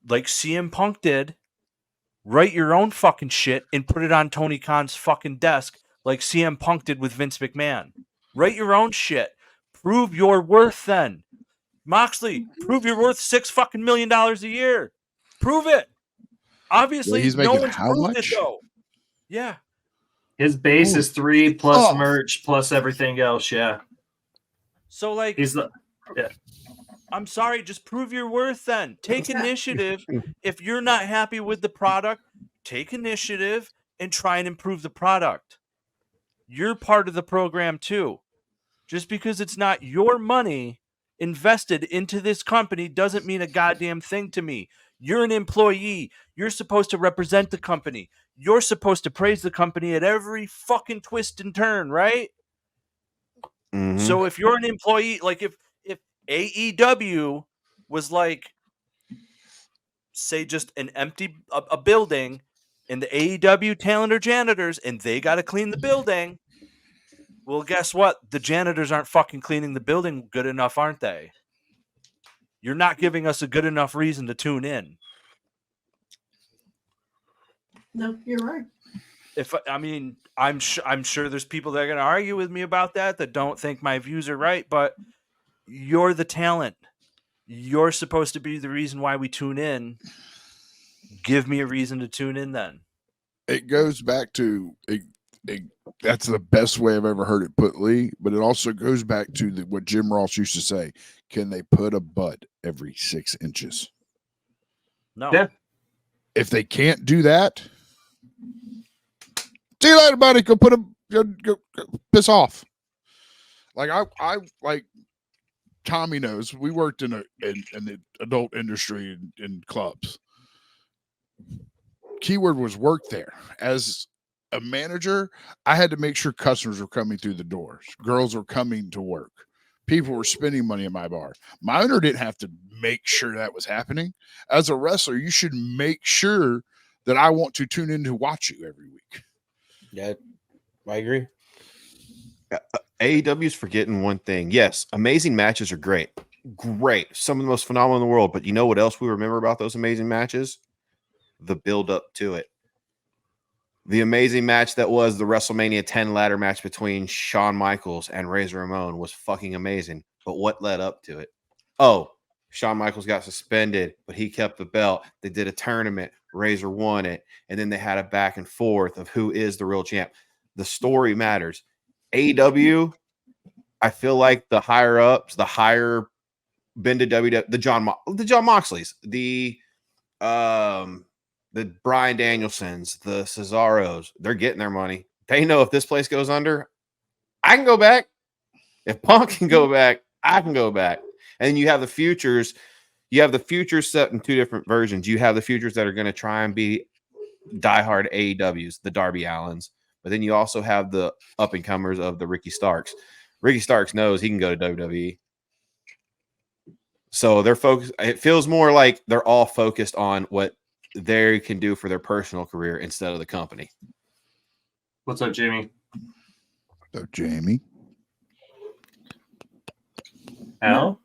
like CM Punk did. Write your own fucking shit and put it on Tony Khan's fucking desk like CM Punk did with Vince McMahon. Write your own shit. Prove your worth then. Moxley, prove you're worth $6 million a year. Prove it. Obviously, he's no making one's how proved much? it though. Yeah. His base is 3 plus merch plus everything else. Yeah. So like I'm sorry, just prove your worth then. Take initiative. If you're not happy with the product, take initiative and try and improve the product. You're part of the program too. Just because it's not your money invested into this company doesn't mean a goddamn thing to me. You're an employee. You're supposed to represent the company. You're supposed to praise the company at every fucking twist and turn, right? Mm-hmm. So if you're an employee, like if AEW was like, say, just an empty a building, and the AEW talent are janitors, and they got to clean the building. Well, guess what? The janitors aren't fucking cleaning the building good enough, aren't they? You're not giving us a good enough reason to tune in. No, you're right. I'm sure there's people that are going to argue with me about that don't think my views are right, but you're the talent. You're supposed to be the reason why we tune in. Give me a reason to tune in then. It goes back to that's the best way I've ever heard it put, Lee. But it also goes back to what Jim Ross used to say: can they put a butt every 6 inches? No. Yeah. If they can't do that, see you later, buddy. Go piss off. Like I like Tommy knows. We worked in the adult industry in clubs. Keyword was work there. As a manager, I had to make sure customers were coming through the doors. Girls were coming to work. People were spending money in my bar. My owner didn't have to make sure that was happening. As a wrestler, you should make sure that I want to tune in to watch you every week. Yeah, I agree. AEW is forgetting one thing. Yes, amazing matches are great. Great. Some of the most phenomenal in the world. But you know what else we remember about those amazing matches? The build up to it. The amazing match that was the WrestleMania 10 ladder match between Shawn Michaels and Razor Ramon was fucking amazing. But what led up to it? Oh, Shawn Michaels got suspended, but he kept the belt. They did a tournament. Razor won it. And then they had a back and forth of who is the real champ. The story matters. AEW, I feel like the higher ups, the higher been to WWE, the John Moxleys, the Bryan Danielsons, the Cesaros, they're getting their money. They know if this place goes under, I can go back. If Punk can go back, I can go back. And you have the futures. You have the futures set in two different versions. You have the futures that are going to try and be diehard AEWs, the Darby Allins. But then you also have the up-and-comers of the Ricky Starks. Ricky Starks knows he can go to WWE. So they're focused. It feels more like they're all focused on what they can do for their personal career instead of the company. What's up, Jamie? So, Jamie. Al?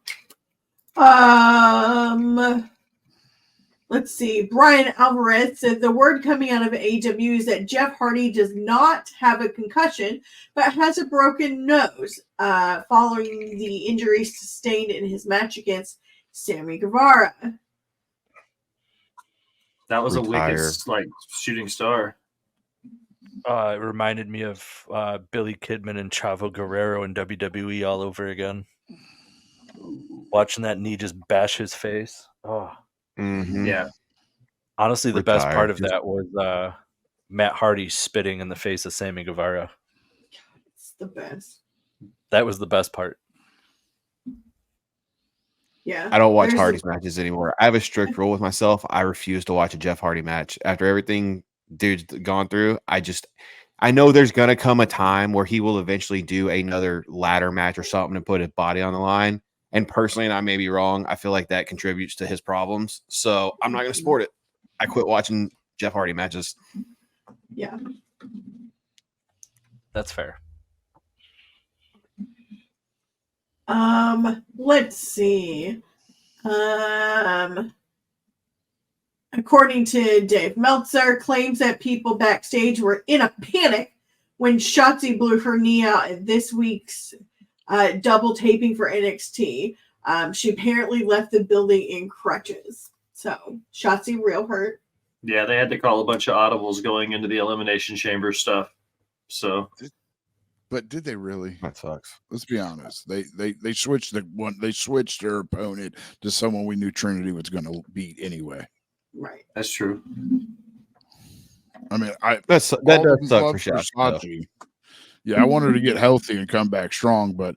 Let's see. Brian Alvarez said the word coming out of AEW is that Jeff Hardy does not have a concussion, but has a broken nose following the injury sustained in his match against Sammy Guevara. That was Retire. a wicked shooting star. It reminded me of Billy Kidman and Chavo Guerrero in WWE all over again. Watching that knee just bash his face. Oh. Mm-hmm. Yeah. Honestly, the best part of Retired. that was Matt Hardy spitting in the face of Sammy Guevara. It's the best. That was the best part. Yeah. I don't watch Hardy's matches anymore. I have a strict rule with myself. I refuse to watch a Jeff Hardy match. After everything dude's gone through, I know there's going to come a time where he will eventually do another ladder match or something to put his body on the line. And personally, and I may be wrong, I feel like that contributes to his problems. So I'm not going to support it. I quit watching Jeff Hardy matches. Yeah. That's fair. Let's see. According to Dave Meltzer, claims that people backstage were in a panic when Shotzi blew her knee out at this week's double taping for NXT. She apparently left the building in crutches. So Shotzi real hurt. Yeah, they had to call a bunch of audibles going into the Elimination Chamber stuff. So, But did they really? That sucks. Let's be honest. They switched they switched their opponent to someone we knew Trinity was going to beat anyway. Right. that's true. I mean, That does suck for Shotzi. Yeah, I wanted her to get healthy and come back strong, but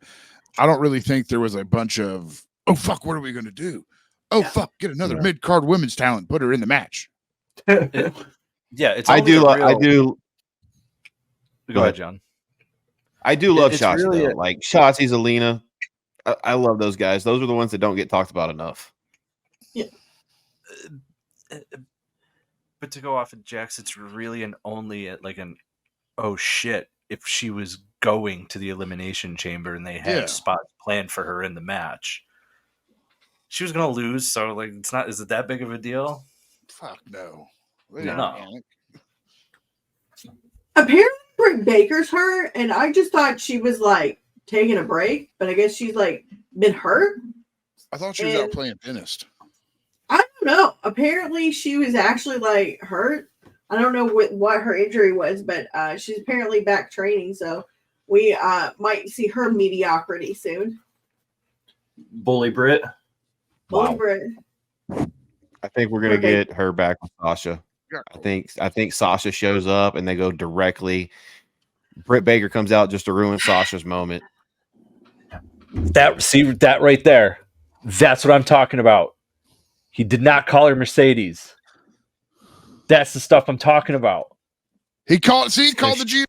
I don't really think there was a bunch of, oh, fuck, what are we going to do? Oh, fuck, get another mid-card women's talent, put her in the match. Yeah, it's. I do. Go ahead, John. I do love It's Shotzi, really though. Like Shotzi's Alina. I love those guys. Those are the ones that don't get talked about enough. Yeah. But to go off of Jax, it's really only like an oh shit if she was going to the Elimination Chamber and they had spots planned for her in the match. She was gonna lose, so like it's not. Is it that big of a deal? Fuck no. No. Apparently, Britt Baker's hurt, and I just thought she was like taking a break, but I guess she's like been hurt. I thought she was out playing dentist. I don't know. Apparently, she was actually like hurt. I don't know what her injury was, but she's apparently back training, so we might see her mediocrity soon. Bully Brit. Bully Brit. I think we're gonna get her back with Sasha. I think Sasha shows up and they go directly. Britt Baker comes out just to ruin Sasha's moment. That right there. That's what I'm talking about. He did not call her Mercedes. That's the stuff I'm talking about. He called the G.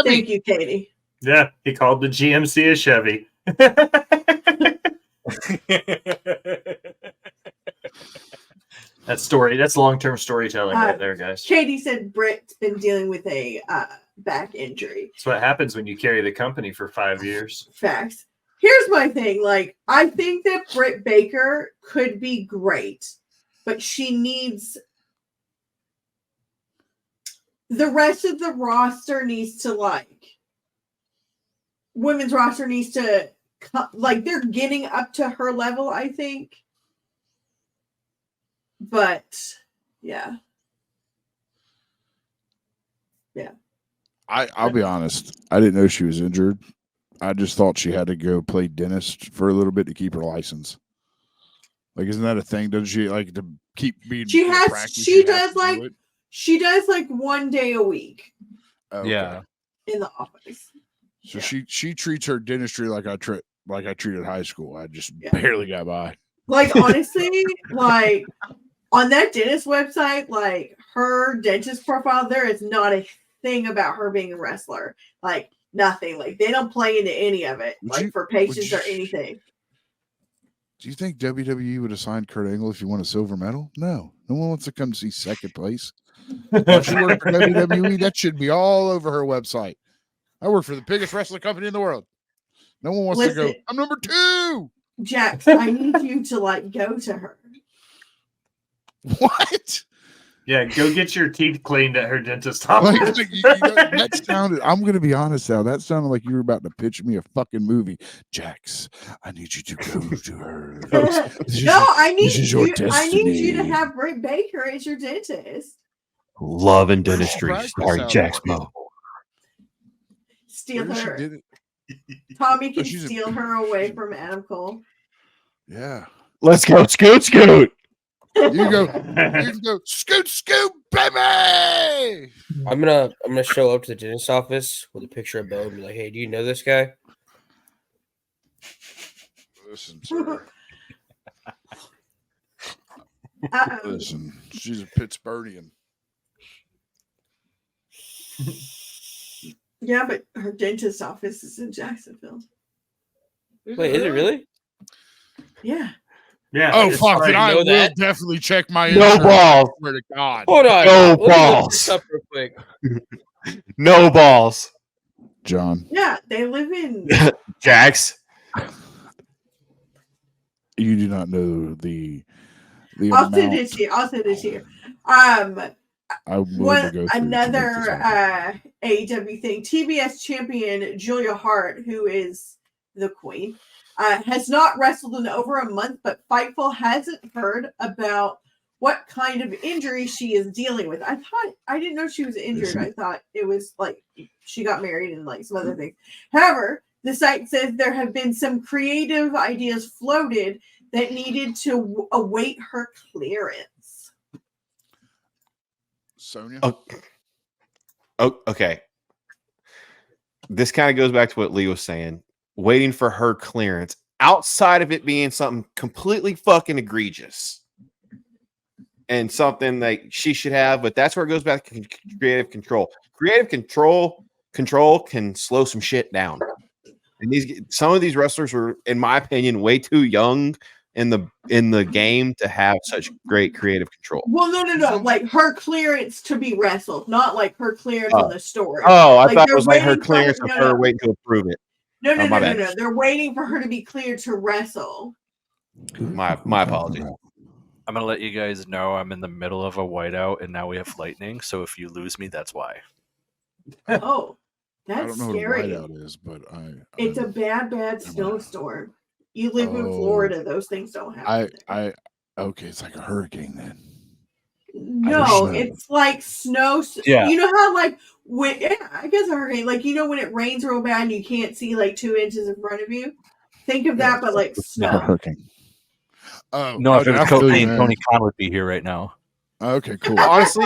Thank you, Katie. Yeah, he called the GMC a Chevy. That's long-term storytelling right there, guys. Katie said Britt's been dealing with a back injury. That's what happens when you carry the company for 5 years. Facts. Here's my thing. Like, I think that Britt Baker could be great, but she needs the rest of the roster needs to women's roster needs to they're getting up to her level, I think. But yeah. I'll be honest. I didn't know she was injured. I just thought she had to go play dentist for a little bit to keep her license. Like, isn't that a thing? Doesn't she like to keep being? She does like 1 day a week. Okay. Yeah. In the office. So she treats her dentistry like I treated high school. I just barely got by. Like, honestly, like on that dentist website, like her dentist profile, there is not a thing about her being a wrestler. Like, nothing. Like, they don't play into any of it, for patients or anything. Do you think WWE would have signed Kurt Angle if he won a silver medal? No. No one wants to come see second place. Why she work for WWE? That should be all over her website. I work for the biggest wrestling company in the world. No one wants to go, I'm number 2. Jax, I need you to go to her. What? Yeah, go get your teeth cleaned at her dentist office. That sounded, I'm going to be honest now, that sounded like you were about to pitch me a fucking movie. Jax, I need you to go to her. I need you to have Britt Baker as your dentist. Love and Dentistry, starring Jax Mo. Steal her. Tommy can steal her away from Adam Cole. Yeah. Let's go, Scoot. You can go, scoot, baby. I'm gonna show up to the dentist office with a picture of Bo and be like, "Hey, do you know this guy?" Listen, sir. Listen, she's a Pittsburghian. Yeah, but her dentist office is in Jacksonville. Wait, is it really? Yeah. Yeah. Oh, fuck. Then I will definitely check my insurance. No balls. Swear to God. Hold on. No balls. Up real quick. No balls. John. Yeah, they live in Jax. You do not know the I'll amount. send it to you. Another AEW thing. TBS champion Julia Hart, who is the queen, has not wrestled in over a month, but Fightful hasn't heard about what kind of injury she is dealing with. I didn't know she was injured. I thought it was like she got married and like some other things. However, the site says there have been some creative ideas floated that needed to await her clearance. Sonia? Oh, okay. This kind of goes back to what Lee was saying. Waiting for her clearance outside of it being something completely fucking egregious and something that she should have, but that's where it goes back to creative control. Creative control can slow some shit down. And some of these wrestlers were, in my opinion, way too young in the game to have such great creative control. Well, no. Like her clearance to be wrestled, not like her clearance on the story. Oh, I thought it was like her clearance of her waiting to approve it. No. They're waiting for her to be cleared to wrestle. My apologies. I'm gonna let you guys know I'm in the middle of a whiteout, and now we have lightning. So if you lose me, that's why. Oh, I that's don't know scary. what a whiteout is, but It's a bad snowstorm. You live in Oh. Florida; those things don't happen. Okay, it's like a hurricane then. No, snow. it's like snow. Yeah. You know how I guess a hurricane, like when it rains real bad and you can't see like 2 inches in front of you. Think of that, but like It's not a snow. hurricane. Oh No, if it I was feel you, cocaine, man. Tony Khan would be here right now. Okay, cool. Honestly,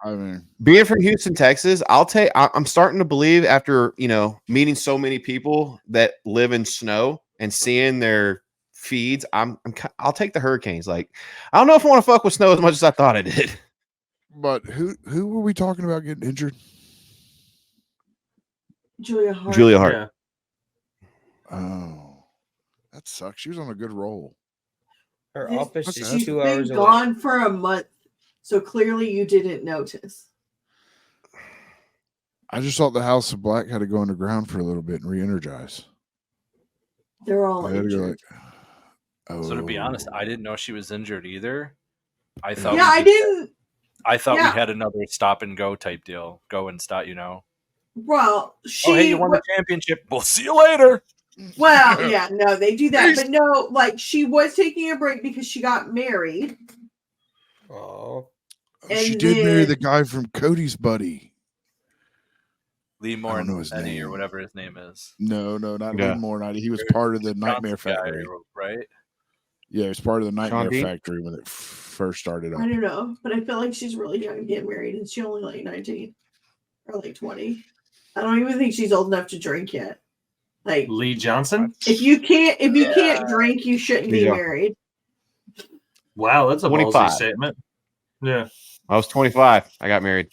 I mean, being from Houston, Texas, I'm starting to believe after meeting so many people that live in snow and seeing their feeds, I'll take the Hurricanes. Like, I don't know if I want to fuck with snow as much as I thought I did. but who were we talking about getting injured? Julia Hart. Julia Hart. Yeah. Oh, that sucks. She was on a good roll. Her office Okay, is She's 2 been hours away. gone for a month, so clearly you didn't notice. I just thought the House of Black had to go underground for a little bit and re-energize. They're all They had to go injured. So to be honest, I didn't know she was injured either. I thought Yeah, I didn't. I thought yeah. we had another stop and go type deal. Go and stop, Well, she. Oh, hey, you won the championship. We'll see you later. Well, yeah, no, they do that, but no, like she was taking a break because she got married. Oh, She and did marry then- the guy from Cody's buddy. Lee I don't know his Moore or name. whatever his name is. No, not Yeah. Lee Moore. He was part of the Nightmare Johnson guy, Factory. right? Yeah, he was part of the Nightmare Dean? Factory when it first started up. I don't know, but I feel like she's really young to get married, and she's only like 19 or like 20. I don't even think she's old enough to drink yet. Like Lee Johnson. if you can't drink, you shouldn't be Yeah. married. Wow, that's a 25. ballsy statement. Yeah, I was 25. I got married.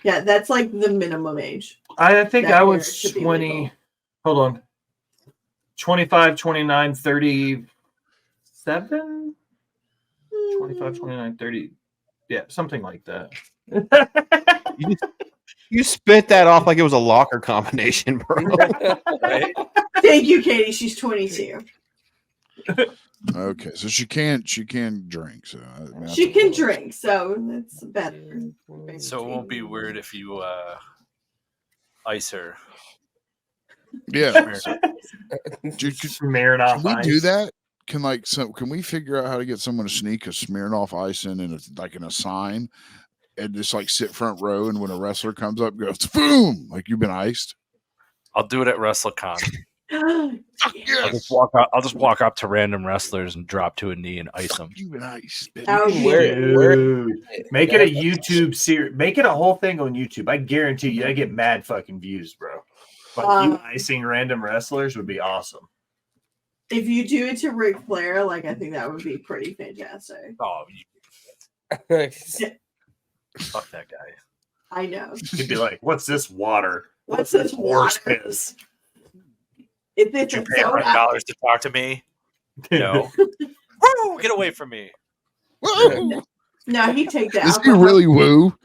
Yeah, that's like the minimum age. I think That I marriage was should be 20. legal. Hold on. 25, 29, 37? 25, 29, 30. Yeah, something like that. You spit that off like it was a locker combination, bro. Right? Thank you, Katie. She's 22. Okay, so she can drink. So I mean, that's She a can plus. drink, so that's better. So it won't be weird if you ice her. Yeah, Dude, Smearing off can we ice. do that? Can we figure out how to get someone to sneak a Smirnoff ice in a sign, and just like sit front row, and when a wrestler comes up, goes boom, like you've been iced. I'll do it at WrestleCon. I'll Yes. just walk up to random wrestlers and drop to a knee and ice them. You've been iced. Baby. That would be Dude, make it a YouTube series. Make it a whole thing on YouTube. I guarantee you, I get mad fucking views, bro. Like you icing random wrestlers would be awesome. If you do it to Ric Flair, like I think that would be pretty fantastic. Oh, fuck that guy. I know. You'd be like, "What's this water? What's this horse water? piss?" If Did it's you a pay soda, $100 to talk to me? No. Woo! Get away from me. Woo! no, he take that. Is he really woo?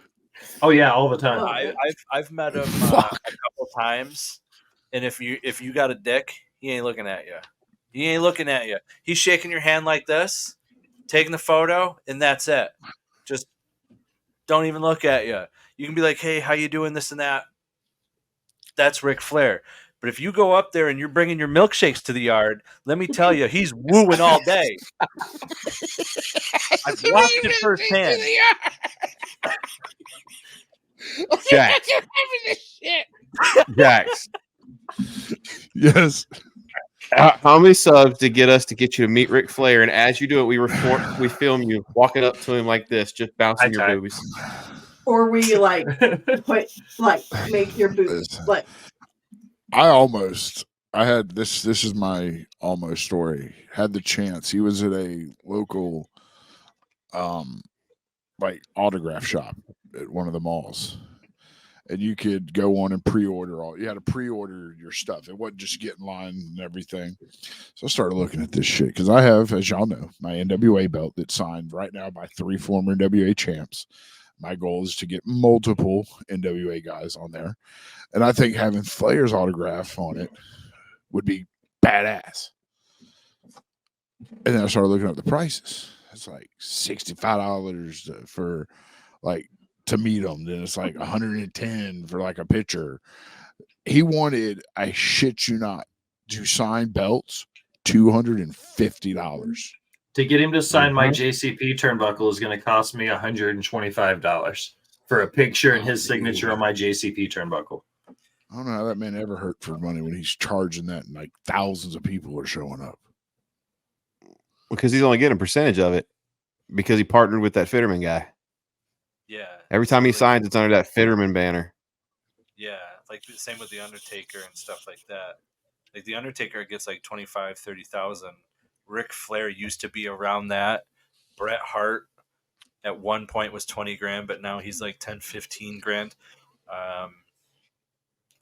Oh yeah, all the time. Oh. I've met him a Fuck. couple times, and if you got a dick, he ain't looking at you. He ain't looking at you. He's shaking your hand like this, taking the photo, and that's it. Just don't even look at you. You can be like, "Hey, how you doing?" This and that. That's Ric Flair. But if you go up there and you're bringing your milkshakes to the yard, let me tell you, he's wooing all day. I've watched it firsthand. Jax. Jax. Yes. How many subs to get us to get you to meet Ric Flair? And as you do it, we film you walking up to him like this, just bouncing your Hi-Ty. boobies. Or we like make your boots like I had this is my almost story. Had the chance. He was at a local like autograph shop at one of the malls. And you could go on and pre-order you had to pre-order your stuff. It wasn't just get in line and everything. So I started looking at this shit because I have, as y'all know, my NWA belt that's signed right now by 3 former NWA champs. My goal is to get multiple NWA guys on there. And I think having Flair's autograph on it would be badass. And then I started looking up the prices. It's like $65 for like to meet him. Then it's like 110 for like a picture. He wanted, I shit you not, to sign belts, $250. To get him to sign my JCP turnbuckle is going to cost me $125 for a picture and his signature on my JCP turnbuckle. I don't know how that man ever hurt for money when he's charging that and like thousands of people are showing up. Because he's only getting a percentage of it because he partnered with that Fitterman guy. Yeah. Every time he signs, it's under that Fitterman banner. Yeah, like the same with the Undertaker and stuff like that. Like the Undertaker gets like 25, 30,000. Ric Flair used to be around that. Bret Hart at one point was 20 grand, but now he's like 10, 15 grand.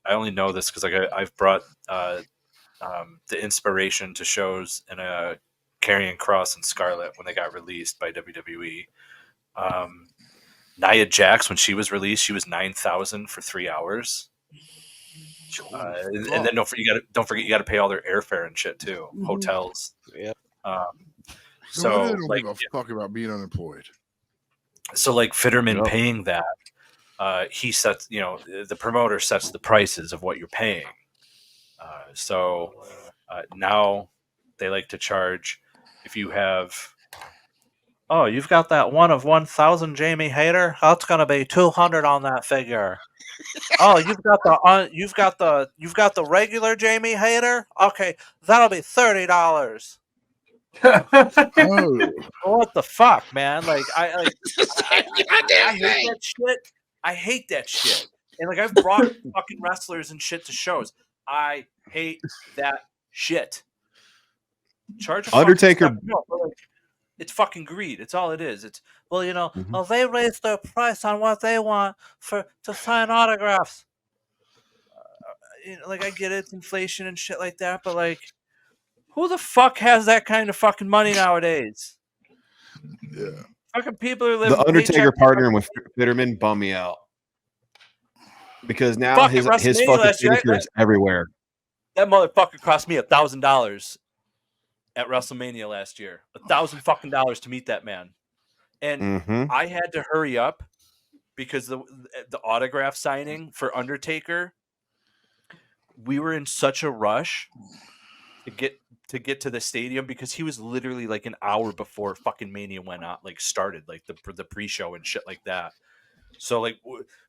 I only know this because like I've brought the inspiration to shows in a Karrion Kross and Scarlett when they got released by WWE. Nia Jax, when she was released, she was 9,000 for 3 hours. And then don't forget you got to pay all their airfare and shit too, hotels. Yeah. So So don't like, give a fuck about being unemployed. so like Fitterman Yep. paying that, he sets, the promoter sets the prices of what you're paying. So now they like to charge if you have. Oh, you've got that one of 1,000 Jamie Hayter. That's gonna be 200 on that figure. Oh, you've got the regular Jamie Hayter. Okay, that'll be $30. Oh, What the fuck, man? Like I hate that shit. I hate that shit. And like I've brought fucking wrestlers and shit to shows. I hate that shit. Charge a fucking Undertaker- step- no, but, like, it's fucking greed. It's all it is. It's Mhm. well, they raised their price on what they want to sign autographs. Like I get it, it's inflation and shit like that, but like, who the fuck has that kind of fucking money nowadays? yeah. Fucking people are living. The Undertaker paycheck to partnering with Fitterman bummed me out because now Fuck, his at fucking WrestleMania last year, signature is everywhere. That motherfucker cost me $1,000 at WrestleMania last year. $1,000 to meet that man, and Mhm. I had to hurry up because the autograph signing for Undertaker. We were in such a rush to get to the stadium because he was literally like an hour before fucking Mania went out, like started, like the pre-show and shit like that. So like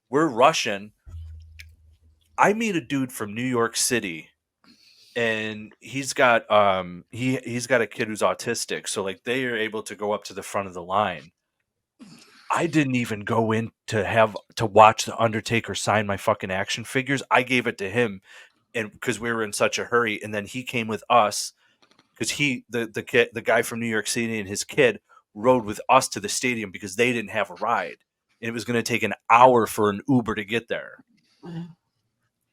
we're rushing. I meet a dude from New York City, and he's got he's got a kid who's autistic, so like they are able to go up to the front of the line. I didn't even go in to watch the Undertaker sign my fucking action figures. I gave it to him, and because we were in such a hurry, and then he came with us because the guy from New York City and his kid rode with us to the stadium because they didn't have a ride, and it was going to take an hour for an Uber to get there.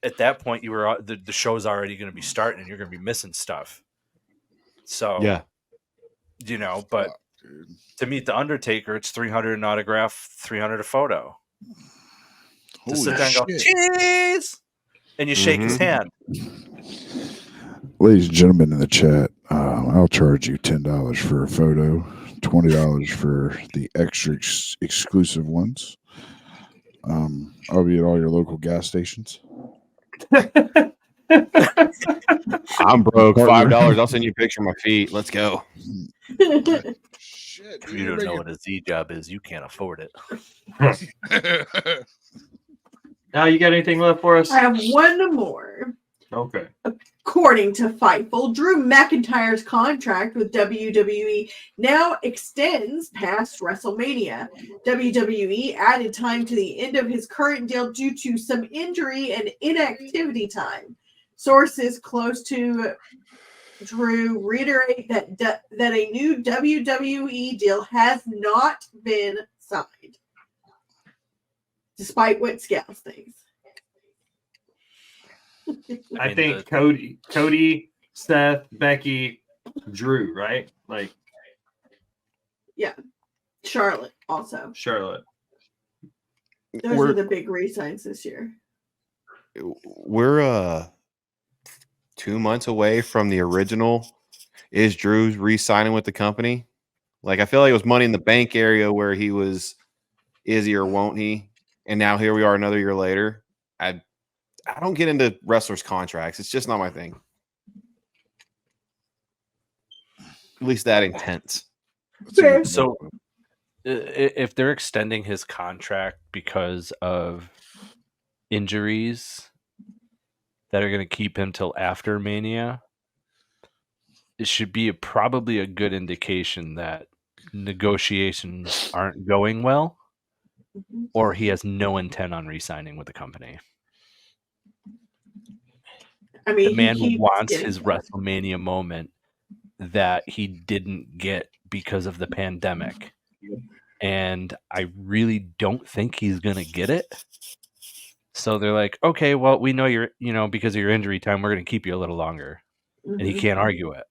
At that point, you were the show's already going to be starting, and you're going to be missing stuff. So Yeah. But Fuck, dude. to meet the Undertaker, it's $300 an autograph, $300 a photo. To Holy sit there and go, shit. cheese, and you shake his hand. Ladies and gentlemen in the chat, I'll charge you $10 for a photo, $20 for the extra exclusive ones. I'll be at all your local gas stations. I'm broke. $5. I'll send you a picture of my feet. Let's go. Shit, If you don't know what a Z job is, you can't afford it. Now, you got anything left for us? I have one more. Okay. According to Fightful, Drew McIntyre's contract with WWE now extends past WrestleMania. WWE added time to the end of his current deal due to some injury and inactivity time. Sources close to Drew reiterate that a new WWE deal has not been signed, despite what Scales thinks. I think Cody, Seth, Becky, Drew, right? Like Charlotte also. Charlotte. Those are the big re-signs this year. We're 2 months away from the original. Is Drew's re-signing with the company? Like I feel like it was Money in the Bank area where he was, is he or won't he? and now here we are another year later. I don't get into wrestlers' contracts. It's just not my thing. At least that intense. Fair. So if they're extending his contract because of injuries that are going to keep him till after Mania, it should be probably a good indication that negotiations aren't going well, or he has no intent on re-signing with the company. I mean, The man he keeps wants getting his that. WrestleMania moment that he didn't get because of the pandemic. And I really don't think he's going to get it. So they're like, okay, well, we know you're, because of your injury time, we're going to keep you a little longer. And he Mhm. can't argue it.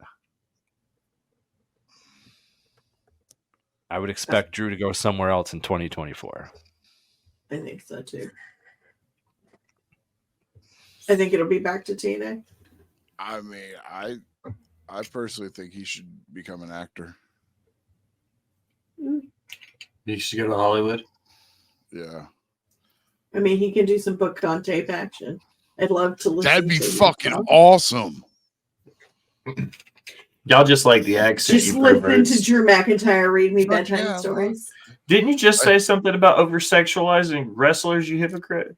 I would expect Drew to go somewhere else in 2024. I think so too. I think it'll be back to TNA. I mean, I personally think he should become an actor. You should go to Hollywood. Yeah. I mean, he can do some book on tape action. I'd love to listen. That'd be to his fucking talk. awesome. Y'all just like the accent. Just you listen perverts. to Drew McIntyre read me Fuck bedtime yeah, stories. Didn't you just say something about over sexualizing wrestlers, you hypocrite?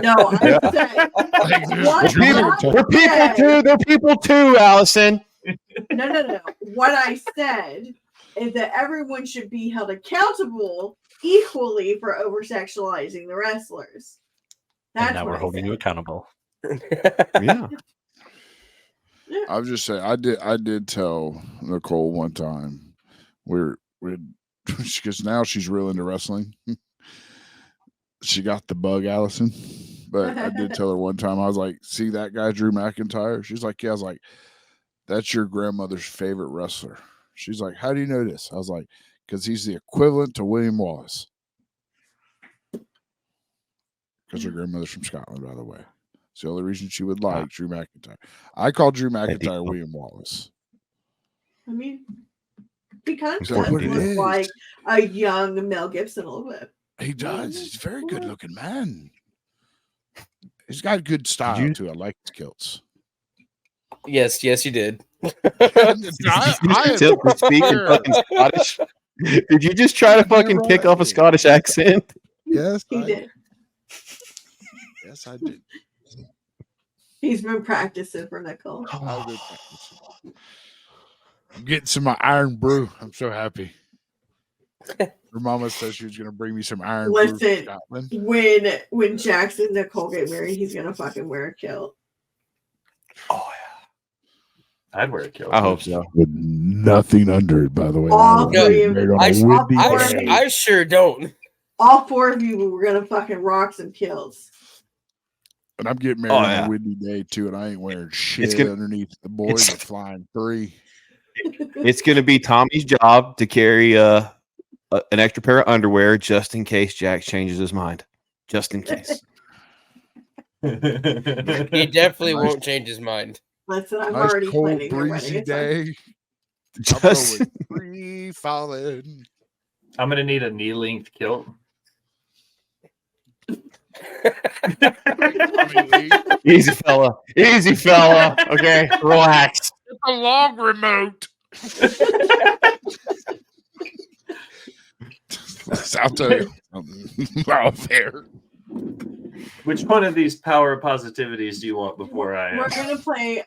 No, I said Like, there's what Drew I McIntyre. They're people said- too. They're people too, Allison. No. What I said is that everyone should be held accountable equally for over sexualizing the wrestlers. That's And now what we're I holding said. you accountable. Yeah. I was just saying, I did tell Nicole one time we're because now she's real into wrestling. She got the bug, Allison. But I did tell her one time, I was like, see that guy, Drew McIntyre? She's like, yeah. I was like, that's your grandmother's favorite wrestler. She's like, how do you know this? I was like, because he's the equivalent to William Wallace. Because her grandmother's from Scotland, by the way. It's the only reason she would like Drew McIntyre. I call Drew McIntyre William Wallace. I mean, he kind of Except does what it look is. like a young Mel Gibson a little bit. He does. He's a very good looking man. He's got good style too. I like his kilts. Yes, you did. I Still speak in fucking Scottish. Did you just try to fucking pick off a Scottish accent? Yes, He did. Yes, I did. He's been practicing for Nicole. I've been practicing. I'm getting some of my iron brew. I'm so happy. Her mama said she was going to bring me some iron brew from Listen, Scotland. when Jackson and Nicole get married, he's gonna fucking wear a kilt. Oh yeah, I'd wear a kilt. I hope so. With nothing under it, by the way. All That three was of made on a I- windy I- day. I sure don't. All four of you were gonna fucking rock some kilts. And I'm getting married Oh, on yeah. a windy day too, and I ain't wearing shit gonna- underneath. The boys it's- are flying 3. It's going to be Tommy's job to carry an extra pair of underwear just in case Jack changes his mind. Just in case. He definitely won't change his mind. Listen, I'm Nice already cold planning their wedding. breezy It's fine. day. I'm Just going free falling. I'm gonna need a knee-length kilt. easy fella. Easy fella. Okay, relax. It's a long remote. I'll tell you. Out there. Which one of these power positivities do you want before I? We're gonna play.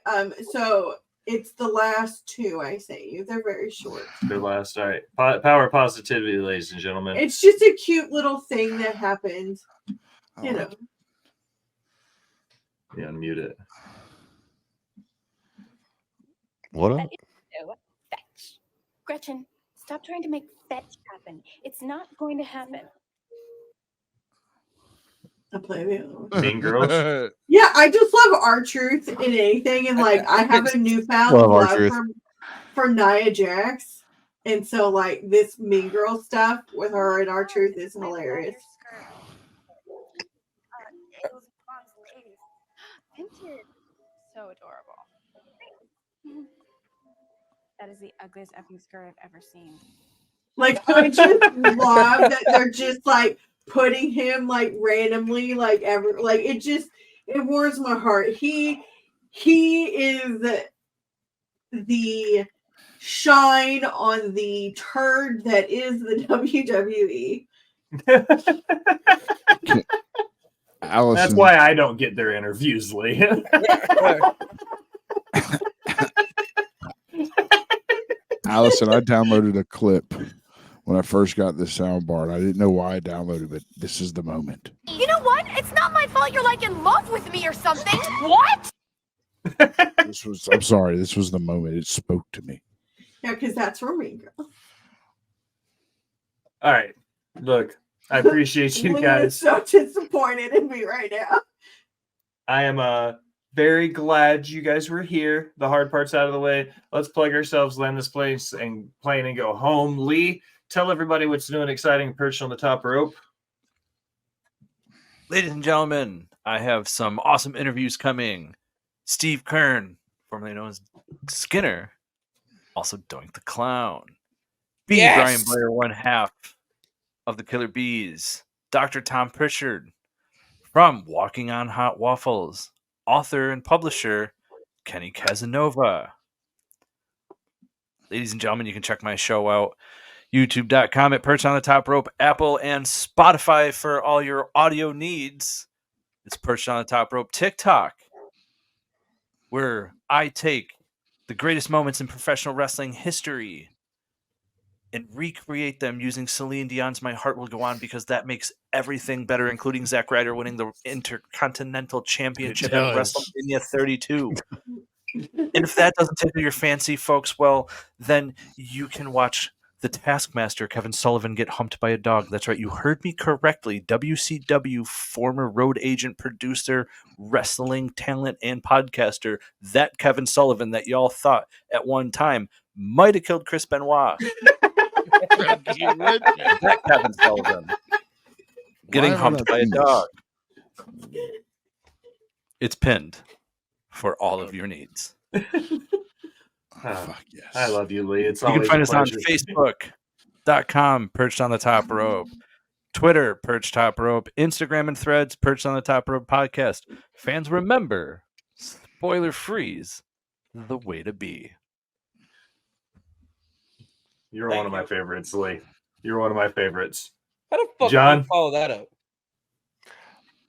So it's the last two I sent you. They're very short. The last, all right. Power positivity, ladies and gentlemen. It's just a cute little thing that happened. You know. Yeah, unmute it. What up? No, fetch. Gretchen, stop trying to make fetch happen. It's not going to happen. I'll play the other one. Mean Girls. Yeah, I just love R-Truth in anything, and like I have a newfound Love love R-Truth. for Nia Jax, and so like this Mean Girl stuff with her and R-Truth is hilarious. Vintage. So adorable. That is the ugliest effing skirt I've ever seen. Like I just love that they're just like putting him like randomly, like ever, like it warms my heart. He is the shine on the turd that is the WWE. Allison, That's why I don't get their interviews, Lee. Allison, I downloaded a clip when I first got this soundbar. I didn't know why I downloaded it. This is the moment. You know what? It's not my fault you're like in love with me or something. What? I'm sorry. This was the moment. It spoke to me. Yeah, because that's for me, girl. All right. Look, I appreciate you Lee guys. is so disappointed in me right now. I am very glad you guys were here. The hard part's out of the way. Let's plug ourselves, land this plane, and go home. Lee, tell everybody what's new and exciting perched on the top rope. Ladies and gentlemen, I have some awesome interviews coming. Steve Kern, formerly known as Skinner, also Doink the Clown. B. Yes! Brian Blair, one half of the Killer Bees. Dr. Tom Perched from Walking on Hot Waffles. Author and publisher Kenny Casanova. Ladies and gentlemen, you can check my show out. YouTube.com at Perched on the Top Rope, Apple and Spotify for all your audio needs. It's Perched on the Top Rope. TikTok, where I take the greatest moments in professional wrestling history and recreate them using Celine Dion's My Heart Will Go On, because that makes everything better, including Zack Ryder winning the Intercontinental Championship at WrestleMania 32. And if that doesn't tickle your fancy, folks, well, then you can watch the Taskmaster, Kevin Sullivan, get humped by a dog. That's right. You heard me correctly. WCW former road agent, producer, wrestling talent, and podcaster. That Kevin Sullivan that y'all thought at one time might have killed Chris Benoit. That Kevin Sullivan getting humped by a dog. It's pinned for all of your needs. Fuck yes. I love you, Lee. It's You can always find a us on pleasure. Facebook.com, Perched on the Top Rope. Twitter, Perched Top Rope. Instagram and Threads, Perched on the Top Rope Podcast. Fans, remember, spoiler free's the way to be. You're Thank one of my you. favorites, Lee. You're one of my favorites. How the fuck John? do you follow that up?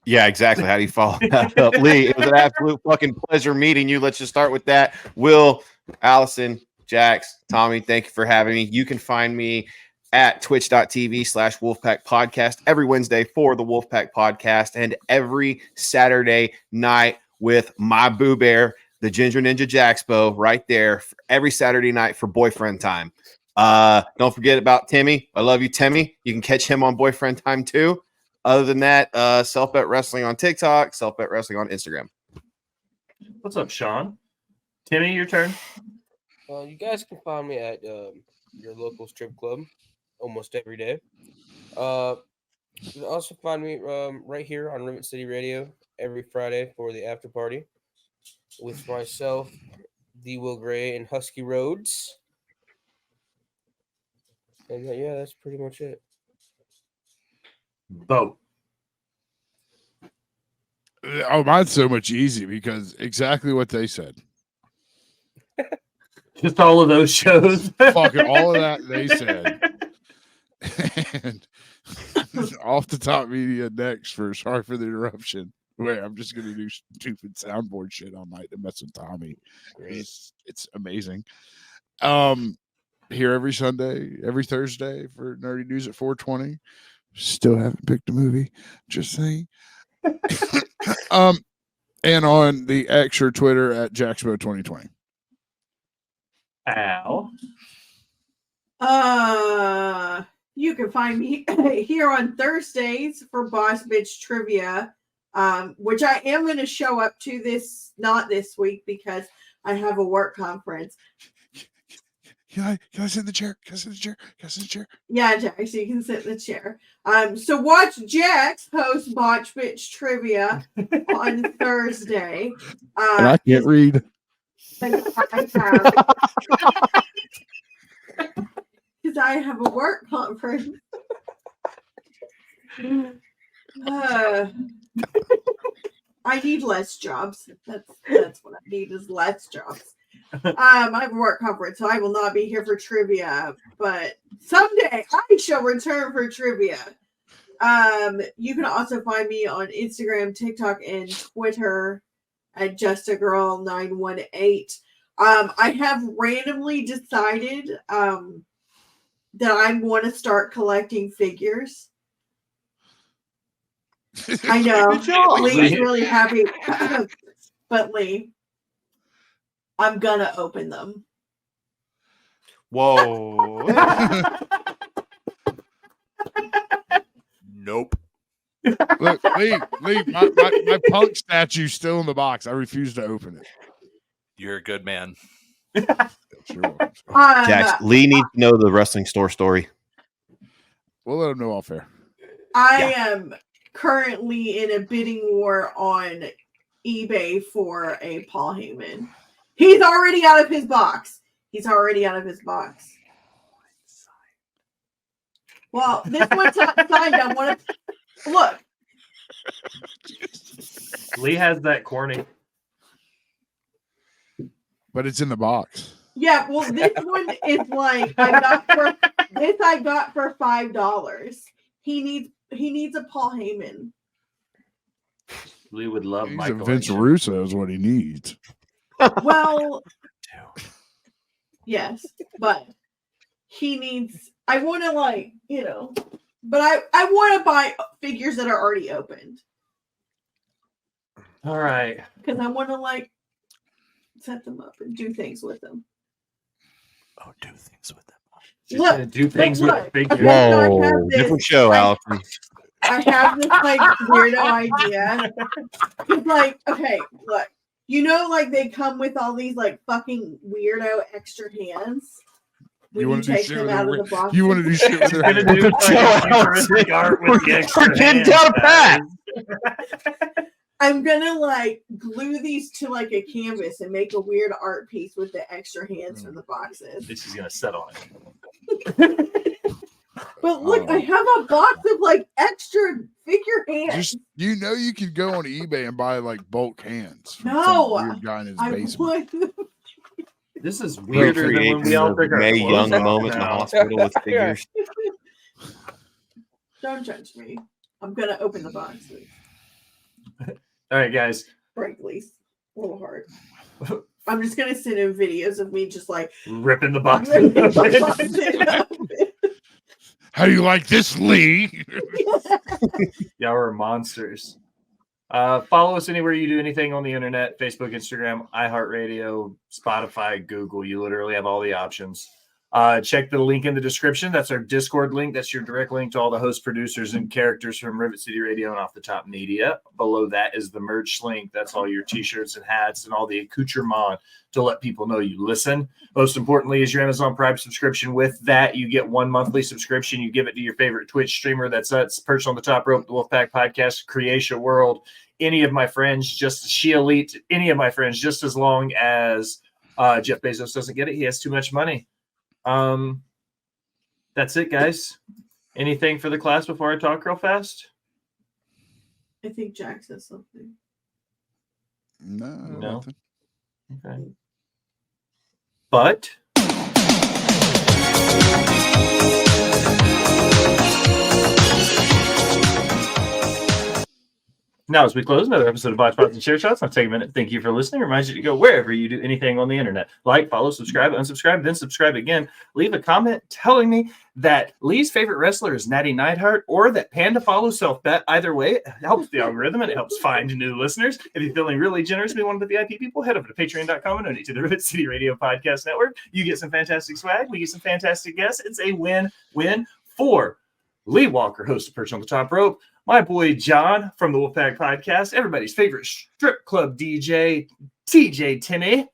Yeah, exactly. How do you follow that up? Lee, it was an absolute fucking pleasure meeting you. Let's just start with that. Will, Allison, Jax, Tommy, thank you for having me. You can find me at twitch.tv/Wolfpac Podcast every Wednesday for the Wolfpac Podcast, and every Saturday night with my Boo Bear, the Ginger Ninja Jaxpo, right there every Saturday night for boyfriend time. Don't forget about Timmy. I love you, Timmy. You can catch him on boyfriend time too. Other than that, Selfbet Wrestling on TikTok, Selfbet Wrestling on Instagram. What's up, Sean? Timmy, your turn. You guys can find me at your local strip club almost every day. You can also find me right here on Rivet City Radio every Friday for the after party with myself, D. Will Gray, and Husky Rhodes. And yeah, that's pretty much it. Vote. Oh, mine's so much easy because exactly what they said. Just all of those shows. Fucking all of that they said. And off the top media next for sorry for the interruption. Wait, I'm just gonna do stupid soundboard shit all night to mess with Tommy. It's amazing. Here every Sunday, every Thursday for Nerdy News at 4:20. Still haven't picked a movie. Just saying. And on the X or Twitter at Jaxpo 2020. Al. You can find me here on Thursdays for Boss Bitch Trivia, which I am going to show up to not this week because I have a work conference. Can I sit in the chair? Can I sit in the chair? Can I sit in the chair? Yeah, Jax, you can sit in the chair. So watch Jax host Botch Bitch Trivia on Thursday. And I can't read. Because I have a work conference. I need less jobs. That's what I need is less jobs. I have a work conference, so I will not be here for trivia. But someday I shall return for trivia. You can also find me on Instagram, TikTok, and Twitter at justagirl918. I have randomly decided that I want to start collecting figures. I know. Lee's really happy. But Lee, I'm gonna open them. Whoa. Nope. Look, Lee, my punk statue's still in the box. I refuse to open it. You're a good man. Sure. Jax, Lee needs to know the wrestling store story. We'll let him know off air. I am currently in a bidding war on eBay for a Paul Heyman. He's already out of his box. Well, this one's not signed. I want to look. Lee has that corny. But it's in the box. Yeah, well, this one is like I got for $5. He needs a Paul Heyman. Lee would love He's Michael. a Vince Russo is what he needs. Well, yes, but he needs. I want to but I want to buy figures that are already opened. All right, because I want to set them up and do things with them. Oh, do things with them. She's gonna do things with figures. Whoa, different show, Allison. I have this weirdo idea. It's okay, look, they come with all these fucking weirdo extra hands. When you take them out of the box. You want to do shit with gonna do futuristic art with the extra hands. Down pat. I'm gonna glue these to a canvas and make a weird art piece with the extra hands from the boxes. This is gonna set on it. But look, I have a box of extra figure hands. Just you can go on eBay and buy bulk hands. From No, some weird guy in his basement. This is weirder than when we all figure Mae Young out moment in the hospital with figures. Don't judge me. I'm gonna open the boxes. All right, guys. Frankly, a little hard. I'm just gonna send in videos of me just ripping the box. How do you like this, Lee? Y'all are monsters. Follow us anywhere you do anything on the internet: Facebook, Instagram, iHeartRadio, Spotify, Google. You literally have all the options. Check the link in the description. That's our Discord link. That's your direct link to all the host producers and characters from Rivet City Radio and Off the Top Media. Below that is the merch link. That's all your t-shirts and hats and all the accoutrement to let people know you listen. Most importantly is your Amazon Prime subscription. With that, you get 1 monthly subscription. You give it to your favorite Twitch streamer. That's us, Perched on the Top Rope, the Wolfpac Podcast, Creation World, any of my friends, just She Elite, any of my friends, just as long as Jeff Bezos doesn't get it. He has too much money. That's it, guys. Anything for the class before I talk real fast? I think Jack says something. No. Nothing. Okay. But now, as we close another episode of Botch Pots and Share Shots, I'll take a minute. Thank you for listening. Remind you to go wherever you do anything on the internet. Like, follow, subscribe, unsubscribe, then subscribe again. Leave a comment telling me that Lee's favorite wrestler is Natty Neidhart or that Panda follows Selfbet. Either way, it helps the algorithm and it helps find new listeners. If you're feeling really generous and be one of the VIP people, head over to patreon.com and donate to the Rivet City Radio Podcast Network. You get some fantastic swag. We get some fantastic guests. It's a win-win for Lee Walker, host of Perch on the Top Rope, my boy John from the Wolfpac Podcast, everybody's favorite strip club DJ, TJ Timmy,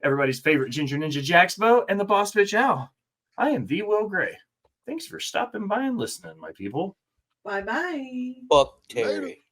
everybody's favorite Ginger Ninja Jaxbo, and the Boss Bitch Al. I am the Will Gray. Thanks for stopping by and listening, my people. Bye-bye. Fuck Terry.